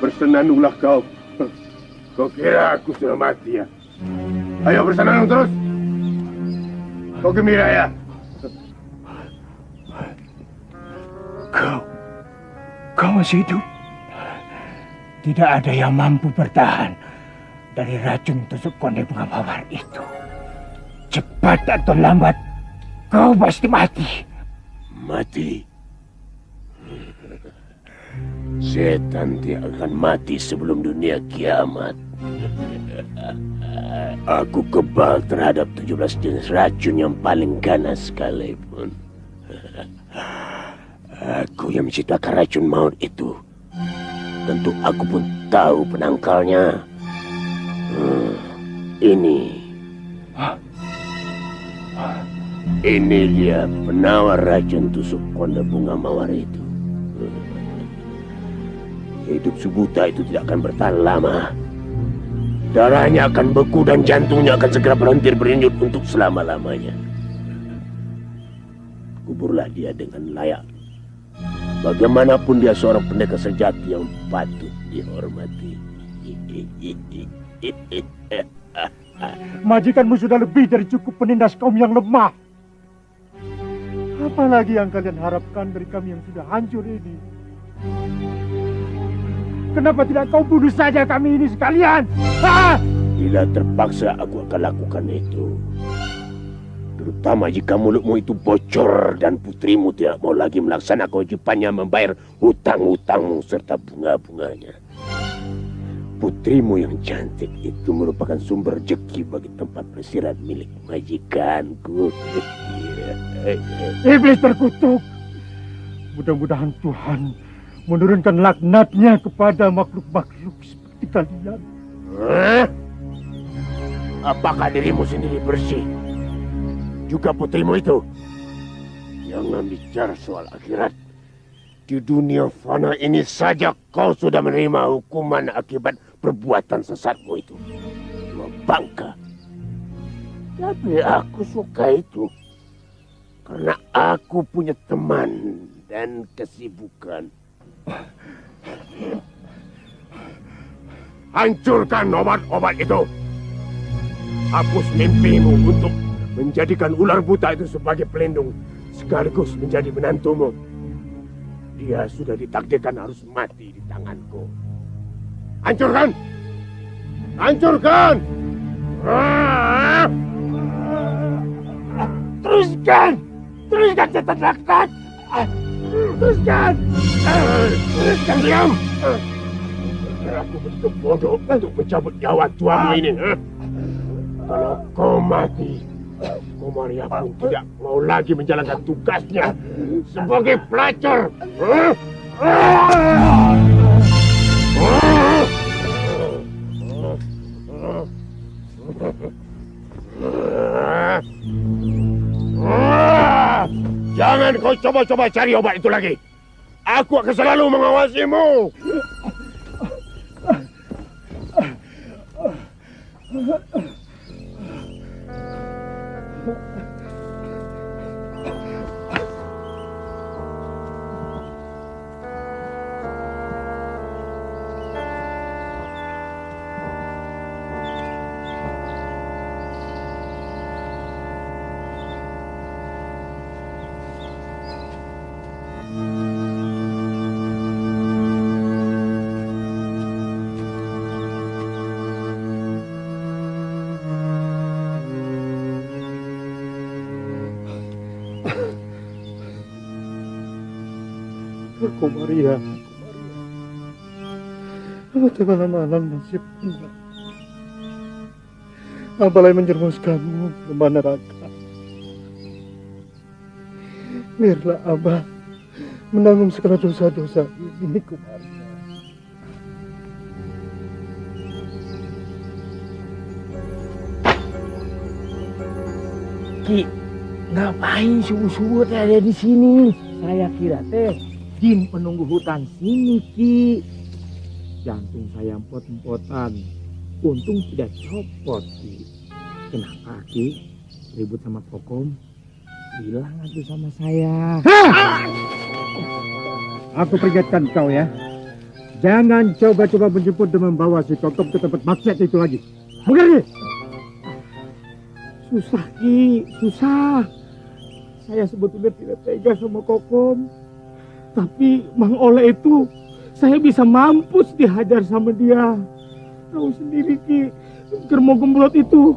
Bersenandunglah kau. Kau kira aku sudah mati ya? Ayo bersenandung terus. Kau gembira ya? Kau masih hidup. Tidak ada yang mampu bertahan dari racun tusuk konde bunga mawar itu. Cepat atau lambat, kau pasti mati. Mati? Setan tidak akan mati sebelum dunia kiamat. Aku kebal terhadap 17 jenis racun yang paling ganas sekalipun. Aku yang menciptakan racun maut itu. Tentu aku pun tahu penangkalnya. Ini dia penawar racun tusuk konde bunga mawar itu. Hidup Subuta itu tidak akan bertahan lama. Darahnya akan beku dan jantungnya akan segera berhenti berdenyut untuk selama-lamanya. Kuburlah dia dengan layak. Bagaimanapun dia seorang pendekar sejati yang patut dihormati. Majikanmu sudah lebih dari cukup menindas kaum yang lemah. Apalagi yang kalian harapkan dari kami yang sudah hancur ini? Kenapa tidak kau bunuh saja kami ini sekalian? Bila terpaksa aku akan lakukan itu. Terutama jika mulutmu itu bocor dan putrimu tidak mau lagi melaksanakan kewajibannya membayar hutang-hutangmu serta bunga-bunganya. Putrimu yang cantik itu merupakan sumber rezeki bagi tempat pelesiran milik majikanku. Iblis terkutuk. Mudah-mudahan Tuhan menurunkan laknatnya kepada makhluk-makhluk seperti kalian. Apakah dirimu sendiri bersih? Juga putrimu itu? Jangan bicara soal akhirat. Di dunia fana ini saja kau sudah menerima hukuman akibat perbuatan sesatmu itu. Membangka. Tapi aku suka itu. Karena aku punya teman dan kesibukan. Hancurkan obat-obat itu. Hapus mimpimu untuk menjadikan ular buta itu sebagai pelindung sekaligus menjadi menantumu. Dia sudah ditakdirkan harus mati di tanganku. Hancurkan! Hancurkan! Teruskan! Teruskan setan laknat! Teruskan! Teruskan, diam! Aku begitu bodoh untuk mencabut nyawa tuamu ini. Kalau kau mati, Komaria pun tidak mau lagi menjalankan tugasnya sebagai pelacur. Jangan kau coba-coba cari obat itu lagi. Aku akan selalu mengawasimu. Komaria, Komaria, malam-malam nasibmu. Apalagi menjerumuskanmu ke neraka. Biarlah Abah menanggung segala dosa-dosa ini, Komaria. Ki, ngapain subuh-subuh teh ada di sini? Saya kira teh jin penunggu hutan sini, Ki. Jantung saya empot-empotan. Untung tidak copot, Ki. Kenapa, Ki? Ribut sama Kokom? Bilang aja sama saya. Aku peringatkan kau ya. Jangan coba-coba menjemput dan membawa si Kokom ke tempat maksiat itu lagi. Mengerti? Susah, Ki. Susah. Saya sebetulnya tidak tega sama Kokom. Tapi Mang Oleh itu, saya bisa mampus dihajar sama dia. Tahu sendiri, Ki, Germo Gemblot itu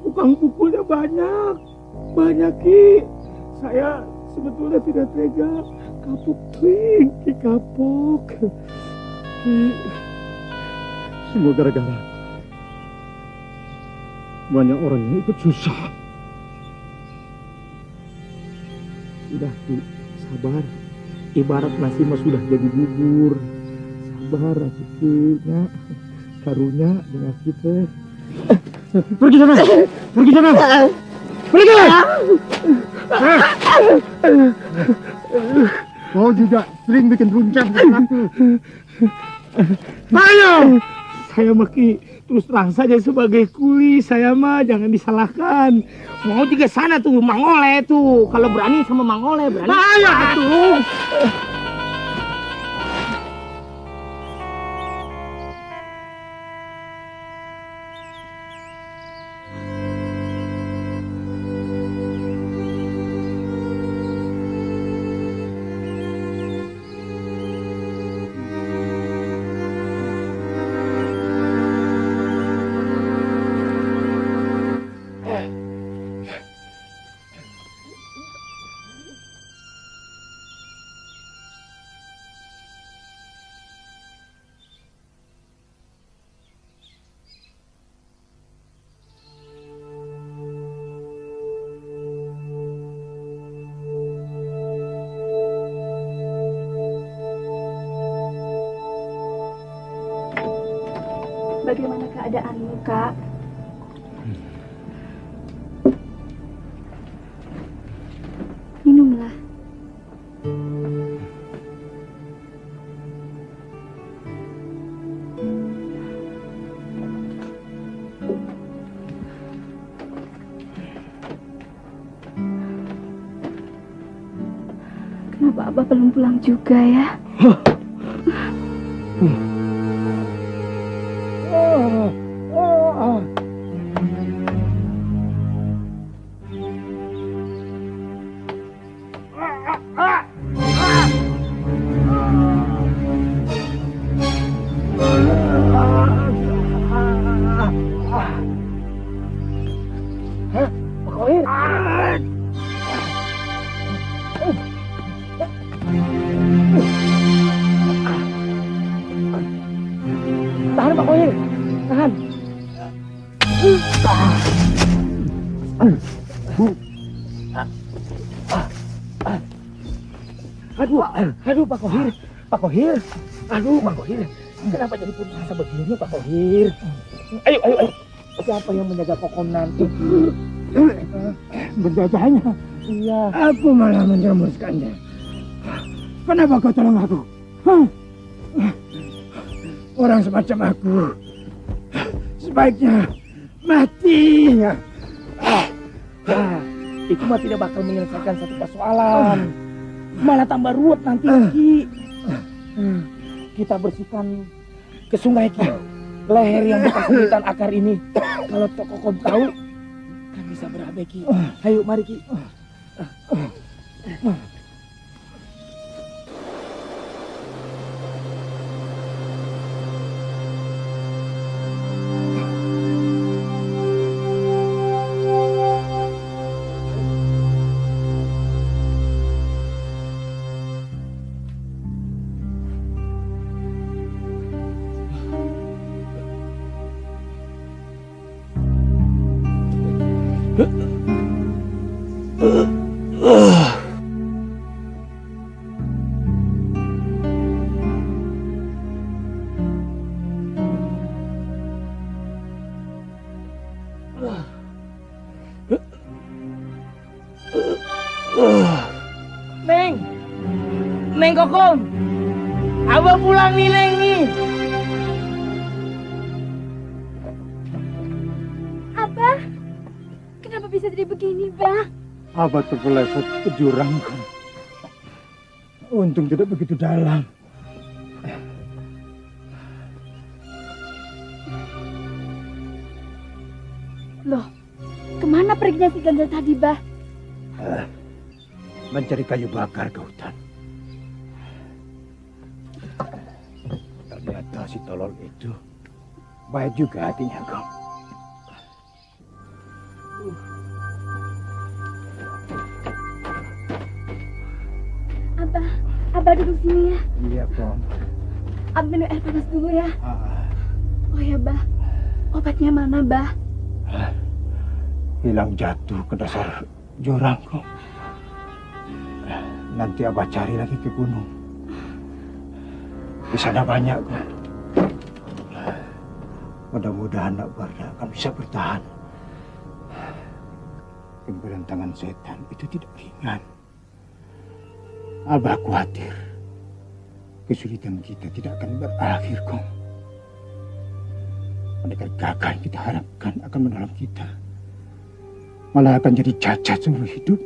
tukang pukulnya banyak. Banyak, Ki. Saya sebetulnya tidak tega. Kapok, Ki, kapok. Ki. Semua gara-gara banyak orang yang ikut susah. Sudah, Ki, sabar. Ibarat nasi mah sudah jadi bubur. Sabar, Ki, karunya dengan kita. Pergi sana! Pergi sana! Pergi! Kau juga sering bikin runcang. Ayo! Saya mah, Ki, terus terang saja sebagai kuli. Saya mah jangan disalahkan. Mau juga sana tuh Mang Oleh tuh. Kalau berani sama Mang Oleh berani. Ayo tuh. keadaanmu, Kak. Minumlah. Kenapa Abah belum pulang juga ya? Tahan Pak Khoir, tahan. Aduh Pak Khoir, Pak Khoir. Aduh Pak Khoir, kenapa jadi putus asa begini Pak Khoir? Ayo. Siapa yang menjaga Kokom nanti? Menjaganya? Iya. Aku malah menjerumuskannya. Kenapa kau tolong aku? Hah? Orang semacam aku sebaiknya mati. Itu mah tidak bakal menyelesaikan satu persoalan. Malah tambah ruwet nanti, Ki. Kita bersihkan ke sungai, Ki. Leher yang bekas gigitan akar ini. Kalau Tok Kokom tahu, kan bisa berabe, Ki. Ayo, mari, Ki. Neng Kokom, Abah pulang nih Neng nih. Abah, kenapa bisa jadi begini, Bah? Abah terpeleset ke jurang. Untung tidak begitu dalam. Loh, kemana perginya si Gandel tadi, Bah? Mencari kayu bakar ke hutan. Ternyata si tolol itu baik juga hatinya kau. Abah duduk sini ya. Iya, Kom. Abah minum air panas dulu ya. Oh ya, Bah. Obatnya mana, Bah? Hilang jatuh ke dasar jurang, Kom. Nanti Abah cari lagi ke gunung. Di sana banyak, Kom. Mudah-mudahan Nak Barda akan bisa bertahan. Pemberontakan setan itu tidak ringan. Abah khawatir kesulitan kita tidak akan berakhir, Kom. Pendekar gagah yang kita harapkan akan menolong kita malah akan jadi cacat seumur hidup.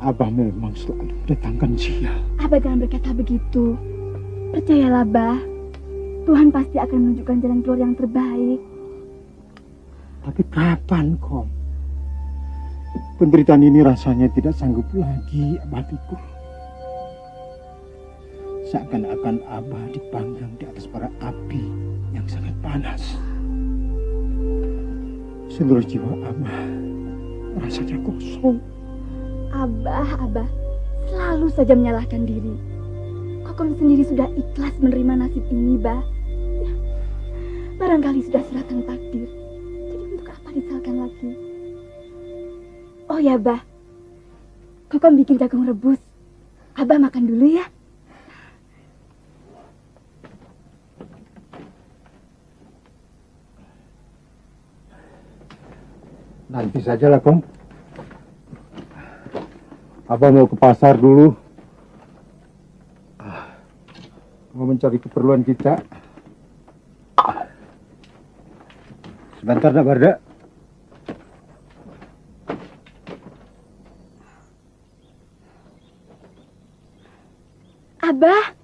Abah memang selalu mendatangkan sial. Abah jangan berkata begitu. Percayalah, Bah. Tuhan pasti akan menunjukkan jalan keluar yang terbaik. Tapi kapan, Kom? Penderitaan ini rasanya tidak sanggup lagi Abah pikul. Seakan-akan Abah dipanggang di atas bara api yang sangat panas. Seluruh jiwa Abah rasanya kosong. Abah selalu saja menyalahkan diri. Kokom sendiri sudah ikhlas menerima nasib ini, Bah. Ya, barangkali sudah suratan takdir. Jadi untuk apa disalahkan lagi? Oh ya, Bah. Kokom bikin jagung rebus. Abah makan dulu ya. Nanti sajalah, Kong. Abang mau ke pasar dulu. Mau mencari keperluan kita. Sebentar, nak Barda. Abah.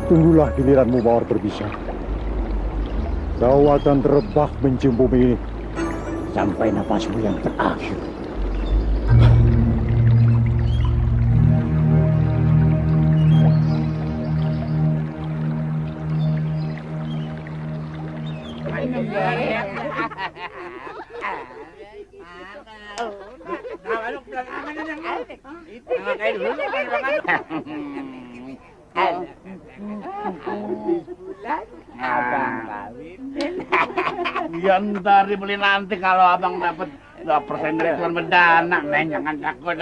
Tunggulah giliranmu, Mawar berbisa. Kau akan terbang mencium bumi ini sampai napasmu yang terakhir. Ya ntar dibeli nanti kalau abang dapat 2% dari tuan berdana, Neng, jangan takut.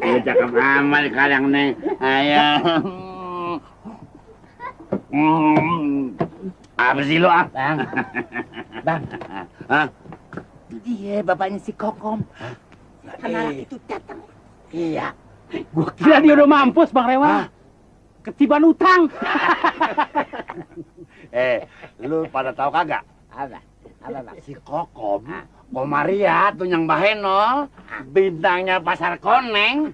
Ini cakep amat kadang, Neng. Ayo. Apa sih lo, Bang? Bang. Hah? Itu dia bapaknya si Kokom. Anak itu datang. Iya. Gua kira dia udah mampus, Bang Rewan. Ketiban utang. Lu pada tahu kagak? Apa? Bang? Si Kokom, Komaria tuh yang Baheno, bintangnya pasar koneng.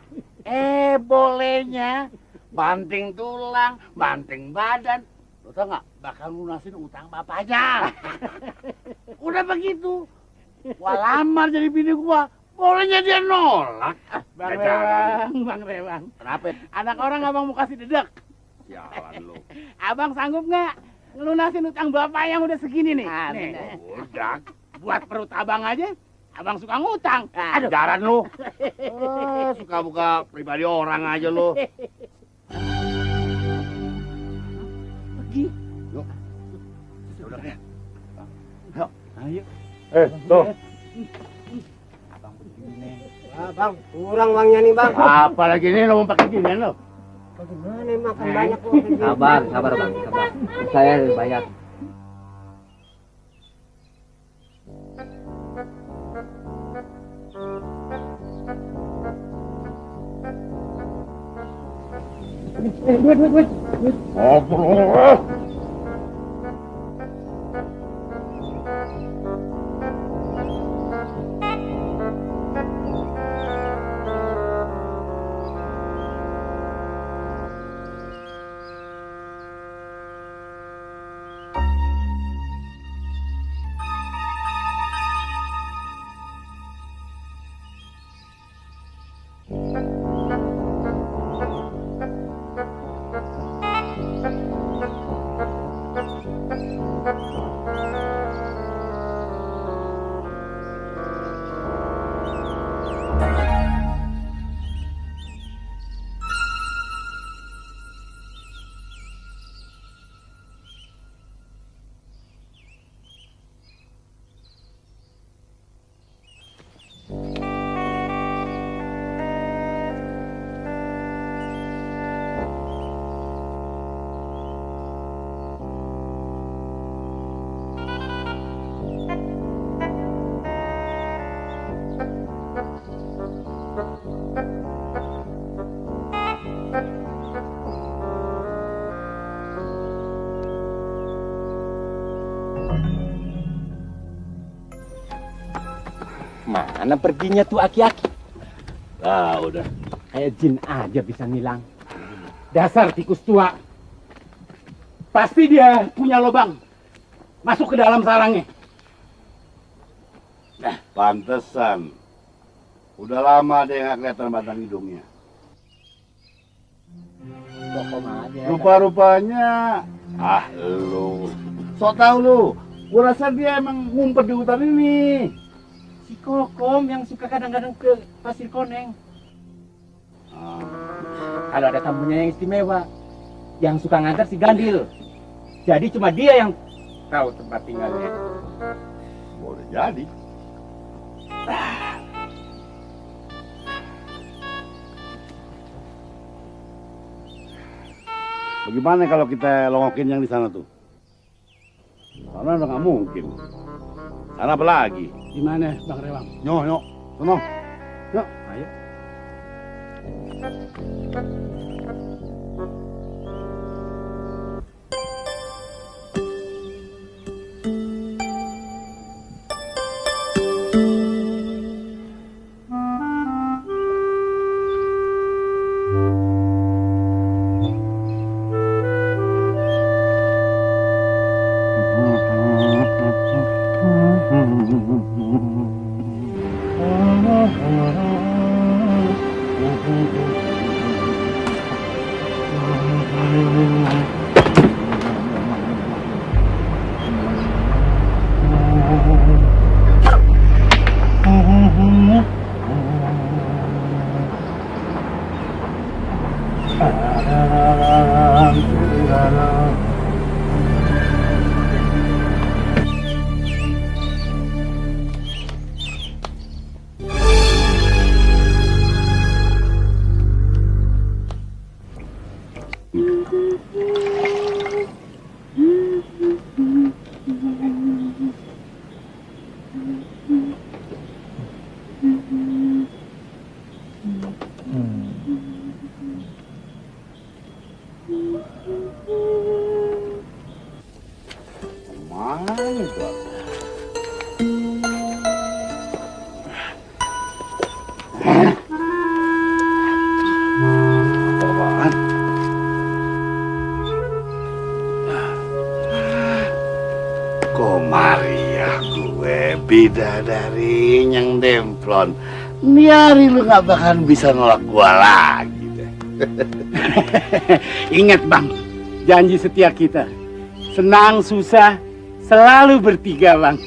Bolehnya banting tulang, banting badan. Lu tau nggak? Bakal lunasin utang bapaknya. Udah begitu, gua lamar jadi bini gua. Bolehnya dia nolak. Bang Rewang. Kenapa? Anak orang abang mau kasih dedek. Jalan lu. Abang sanggup nggak ngelunasin utang bapak yang udah segini nih? Nih, udah. Buat perut abang aja, abang suka ngutang. Aduh, jaran lu. Suka buka pribadi orang aja lu. Pergi. Yuk. Udah nih. Yuk, ayo. Tuh. Bang, kurang uangnya nih, Bang. Apalagi ini lo mau pakai ginian lo. Bagaimana makan banyak kok. Sabar Bang, sabar. Saya bayar. Duit. Mana perginya tuh aki-aki? Udah. Kayak jin aja bisa ngilang. Dasar tikus tua. Pasti dia punya lubang. Masuk ke dalam sarangnya. Pantesan. Udah lama dia nggak kelihatan batang hidungnya. Rupa-rupanya Ah, lu. Sok tahu lu. Gua rasa dia emang ngumpet di hutan ini. Si Kokom yang suka kadang-kadang ke Pasir Koneng. Kalau ada tamunya yang istimewa, yang suka ngantar si Gandil. Jadi cuma dia yang tahu tempat tinggalnya. Boleh jadi. Bagaimana kalau kita longokin yang di sana tuh? Sana udah nggak mungkin. Sana apa lagi? Di mana, Bang Rewang? Nyok, sono. Yuk, ayo. Bidadari yang demplon. Ini hari lu gak bakal bisa nolak gua lagi deh. Ingat Bang, janji setia kita. Senang susah selalu bertiga Bang.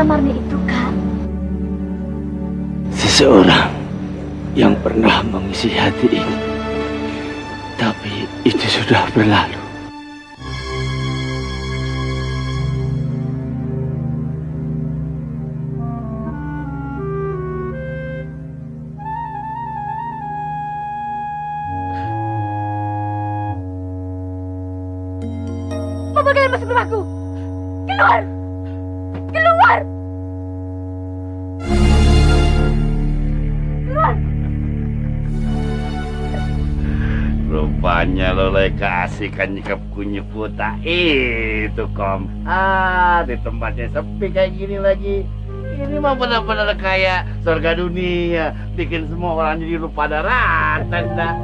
Marni itu kan seseorang yang pernah mengisi hati ini, tapi itu sudah berlalu. Apa kalian masuk rumahku? Keluar! Keluar! Rupanya lo lagi keasikan nyekap kunyit buta itu, Kom. Di tempatnya sepi kayak gini lagi. Ini mah benar-benar kayak surga dunia. Bikin semua orang jadi lupa daratan dah.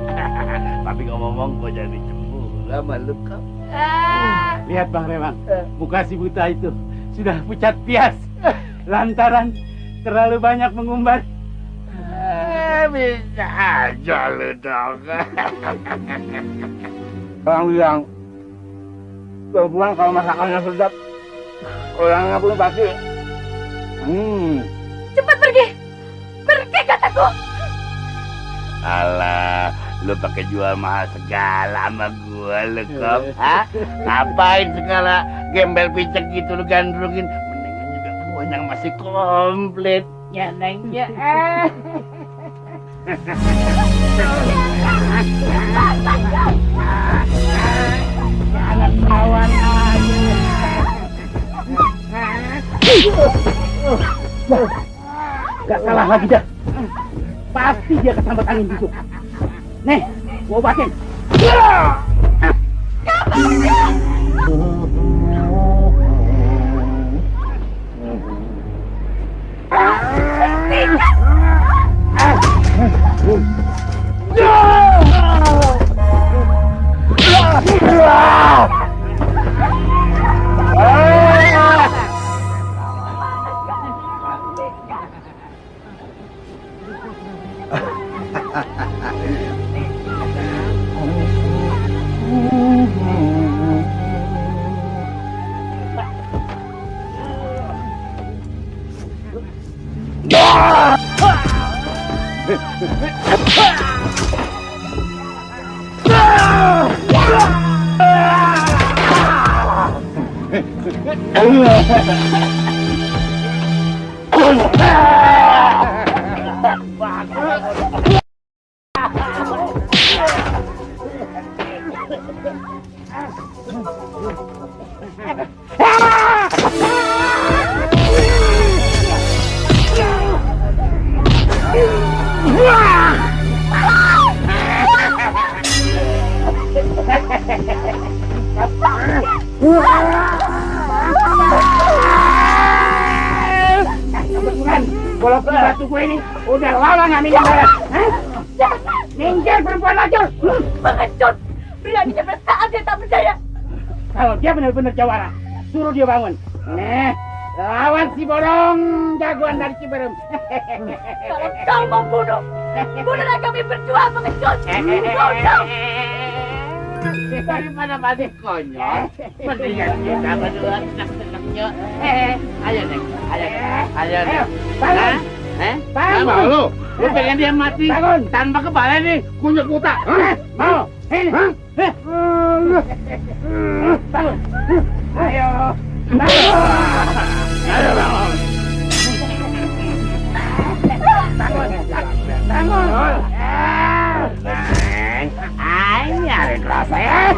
Tapi ngomong-ngomong gue jadi cemburu sama lu, Kom. Lihat Bang Rewang, muka si buta itu sudah pucat pias lantaran terlalu banyak mengumbar. Bisa aja lu dong. Orang bilang perempuan kalau masakannya sedap, orangnya pun pasti. Cepat pergi, pergi kataku. Alah, lu pakai jual mahal segala sama gua lu, Kom. Hah? Ngapain segala gembel picek gitu lu gandrungin? Mendingan juga gua yang masih komplit. Ya, Nengnya. Jangan lawan aja. Gak salah lagi dah. Pasti dia kesambat angin busuk. Nih, gua obatin. Walaupun batu gue ini udah lama nggak minum darah. Minggir perempuan lacur. Pengecut. Beraninya bersaat dia tak percaya. Kalau dia benar-benar jawara, suruh dia bangun. Lawan si Bodong, jagoan dari Ciberem. Kalau kau membunuh, bunuhlah kami berdua, pengecut. Bodoh. Daripada masih konyol, mendingan kita berdua senang-senangnya. Ayo Neng, ayo Neng. Bangun. Bangun. Mau lu pengen dia mati tanpa kepala nih, kunyuk buta. Mau? Ini. Bangun. Ayo. Ayo bangun. Bangun. Ini ada kelas ya.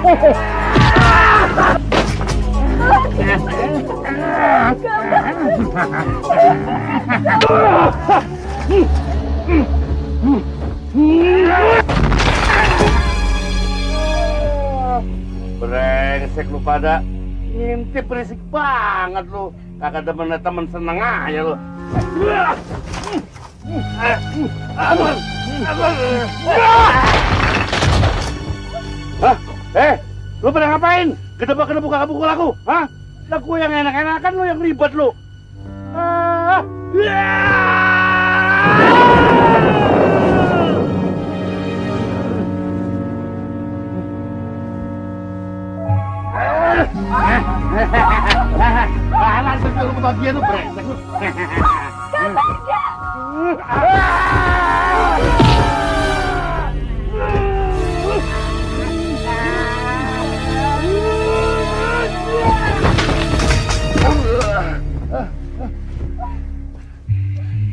Brengsek lu pada. Ngintip berisik banget lu. Kagak temen seneng aja lu. Hah? Lu pada ngapain? Gedebak-gedebuk kakak pukul aku? Hah? Lah gue yang enak-enakan, lu yang ribet lu. Langsung lu kebagian lu brengsek lu.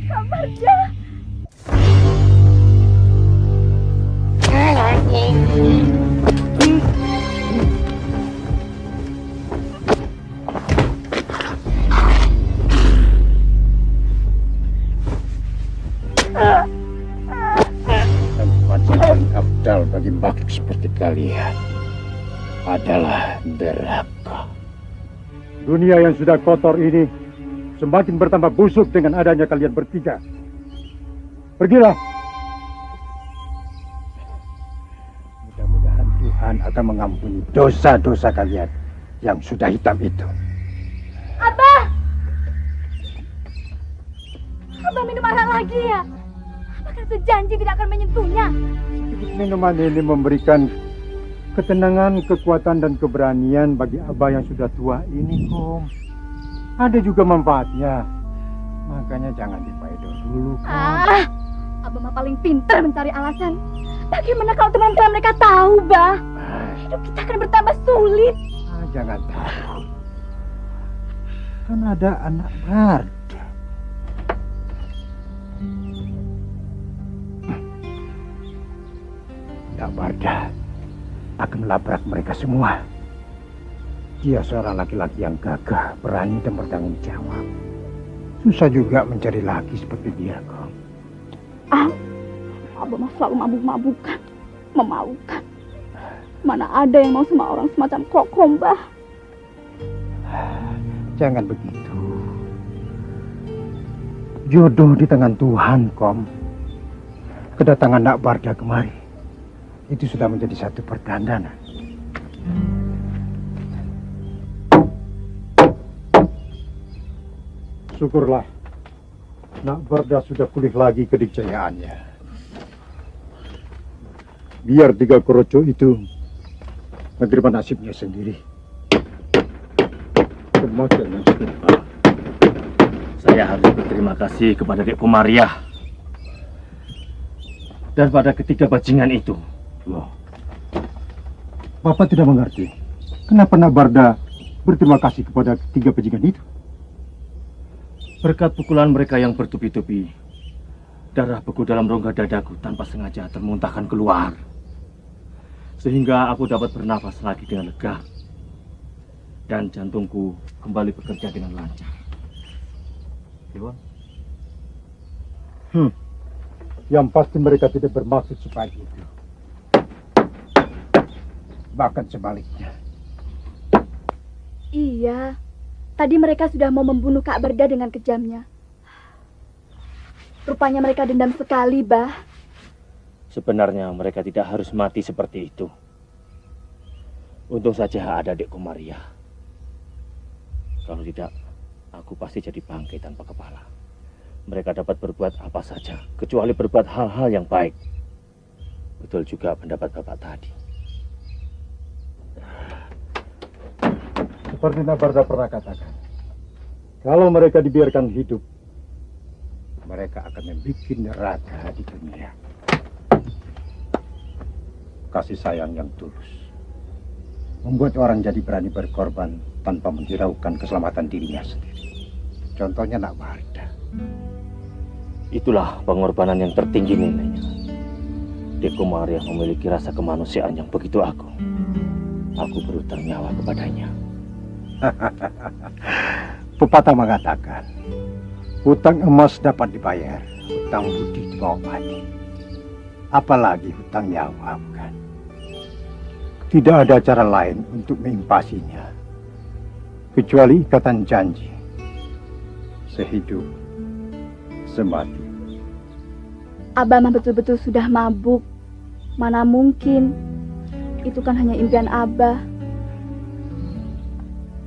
Kamarnya. Tempat yang paling abdal bagi makhluk seperti kalian adalah neraka. Dunia yang sudah kotor ini semakin bertambah busuk dengan adanya kalian bertiga. Pergilah. Mudah-mudahan Tuhan akan mengampuni dosa-dosa kalian yang sudah hitam itu. Abah! Abah minum arak lagi ya? Apakah sejanji tidak akan menyentuhnya? Minuman ini memberikan ketenangan, kekuatan, dan keberanian bagi Abah yang sudah tua ini, Kom. Ada juga manfaatnya. Makanya jangan dipaedo dulu, Kom. Abah mah paling pintar mencari alasan. Bagaimana kalau teman-teman mereka tahu, Bah? Hidup kita akan bertambah sulit. Jangan takut. Kan ada anak Barda. Anak Barda akan melabrak mereka semua. Dia seorang laki-laki yang gagah, berani, dan bertanggung jawab. Susah juga mencari laki seperti dia, Kom. Abah mah selalu mabuk-mabukan, memaukan. Mana ada yang mau sama orang semacam Kokom, Bah? Jangan begitu. Jodoh di tangan Tuhan, Kom. Kedatangan Nak Barda kemari itu sudah menjadi satu pertanda. Syukurlah, Nak Barda sudah pulih lagi kedikjayaannya. Biar tiga Koroco itu menerima nasibnya sendiri. Kematian yang sebentar. Saya harus berterima kasih kepada Dek Komariah dan pada ketiga bajingan itu. Loh, Bapak tidak mengerti. Kenapa Nak Barda berterima kasih kepada ketiga bajingan itu? Berkat pukulan mereka yang bertubi-tubi, darah beku dalam rongga dadaku tanpa sengaja termuntahkan keluar. Sehingga aku dapat bernafas lagi dengan lega. Dan jantungku kembali bekerja dengan lancar. Kliwon? Yang pasti mereka tidak bermaksud supaya itu. Bahkan sebaliknya. Iya, tadi mereka sudah mau membunuh Kak Berda dengan kejamnya. Rupanya mereka dendam sekali, Bah. Sebenarnya mereka tidak harus mati seperti itu. Untung saja ada adikku Maria. Kalau tidak, aku pasti jadi bangkai tanpa kepala. Mereka dapat berbuat apa saja, kecuali berbuat hal-hal yang baik. Betul juga pendapat Bapak tadi. Seperti Nabarda pernah katakan, kalau mereka dibiarkan hidup, mereka akan membuat neraka di dunia. Kasih sayang yang tulus membuat orang jadi berani berkorban tanpa menghiraukan keselamatan dirinya sendiri. Contohnya Nabarda. Itulah pengorbanan yang tertinggi nilainya. Deko Maria memiliki rasa kemanusiaan yang begitu agung. Aku berhutang nyawa kepadanya. Pepatah mengatakan, hutang emas dapat dibayar, hutang budi dibawa mati. Apalagi hutang nyawa, bukan? Tidak ada cara lain untuk mengimpasinya, kecuali ikatan janji, sehidup, semati. Abah mah betul-betul sudah mabuk. Mana mungkin. Itu kan hanya impian Abah.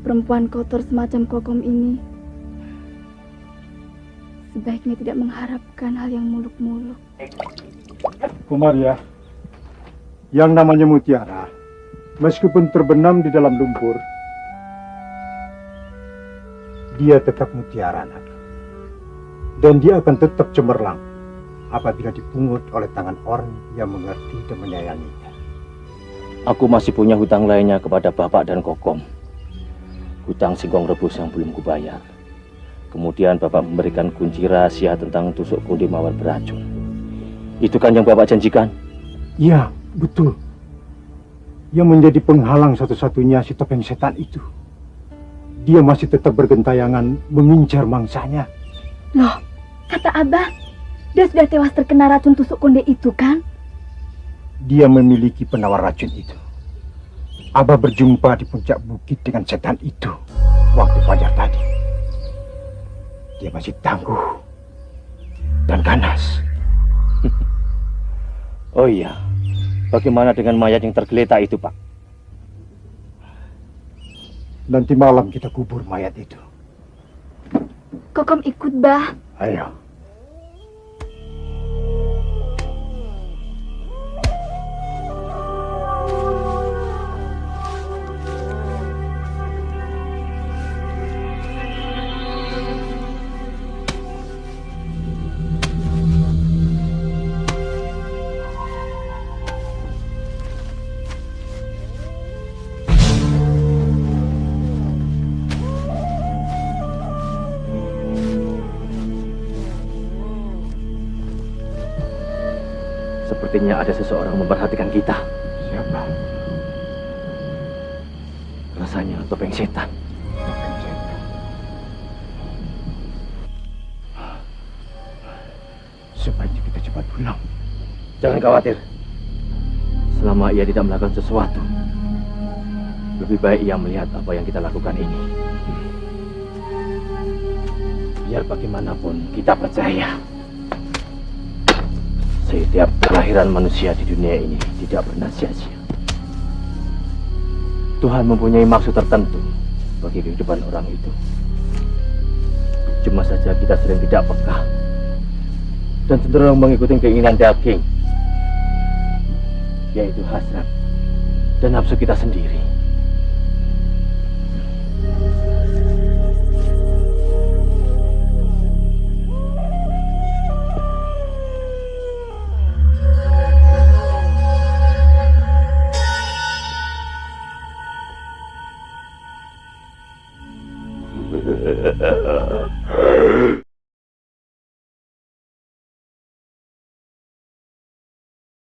Perempuan kotor semacam Kokom ini sebaiknya tidak mengharapkan hal yang muluk-muluk. Kumaria, yang namanya mutiara, meskipun terbenam di dalam lumpur, dia tetap mutiara, nak. Dan dia akan tetap cemerlang apabila dipungut oleh tangan orang yang mengerti dan menyayanginya. Aku masih punya hutang lainnya kepada Bapak dan Kokom. Hutang singkong rebus yang belum kubayar. Kemudian Bapak memberikan kunci rahasia tentang tusuk kundi mawar beracun. Itu kan yang Bapak janjikan? Iya, betul. Yang menjadi penghalang satu-satunya si topeng setan itu. Dia masih tetap bergentayangan mengincar mangsanya. Loh, kata Abah, dia sudah tewas terkena racun tusuk konde itu kan? Dia memiliki penawar racun itu. Abah berjumpa di puncak bukit dengan setan itu waktu fajar tadi. Dia masih tangguh dan ganas. Oh iya, bagaimana dengan mayat yang tergeletak itu, Pak? Nanti malam kita kubur mayat itu. Kokom ikut, Bah. Ayo. Sepertinya ada seseorang memperhatikan kita. Siapa? Rasanya topeng setan. Topeng setan. Sebaiknya kita cepat pulang. Jangan khawatir. Selama ia tidak melakukan sesuatu, lebih baik ia melihat apa yang kita lakukan ini. Biar bagaimanapun kita percaya. Setiap kelahiran manusia di dunia ini tidak pernah sia-sia. Tuhan mempunyai maksud tertentu bagi kehidupan orang itu. Cuma saja kita sering tidak peka dan cenderung mengikuti keinginan daging, yaitu hasrat dan nafsu kita sendiri.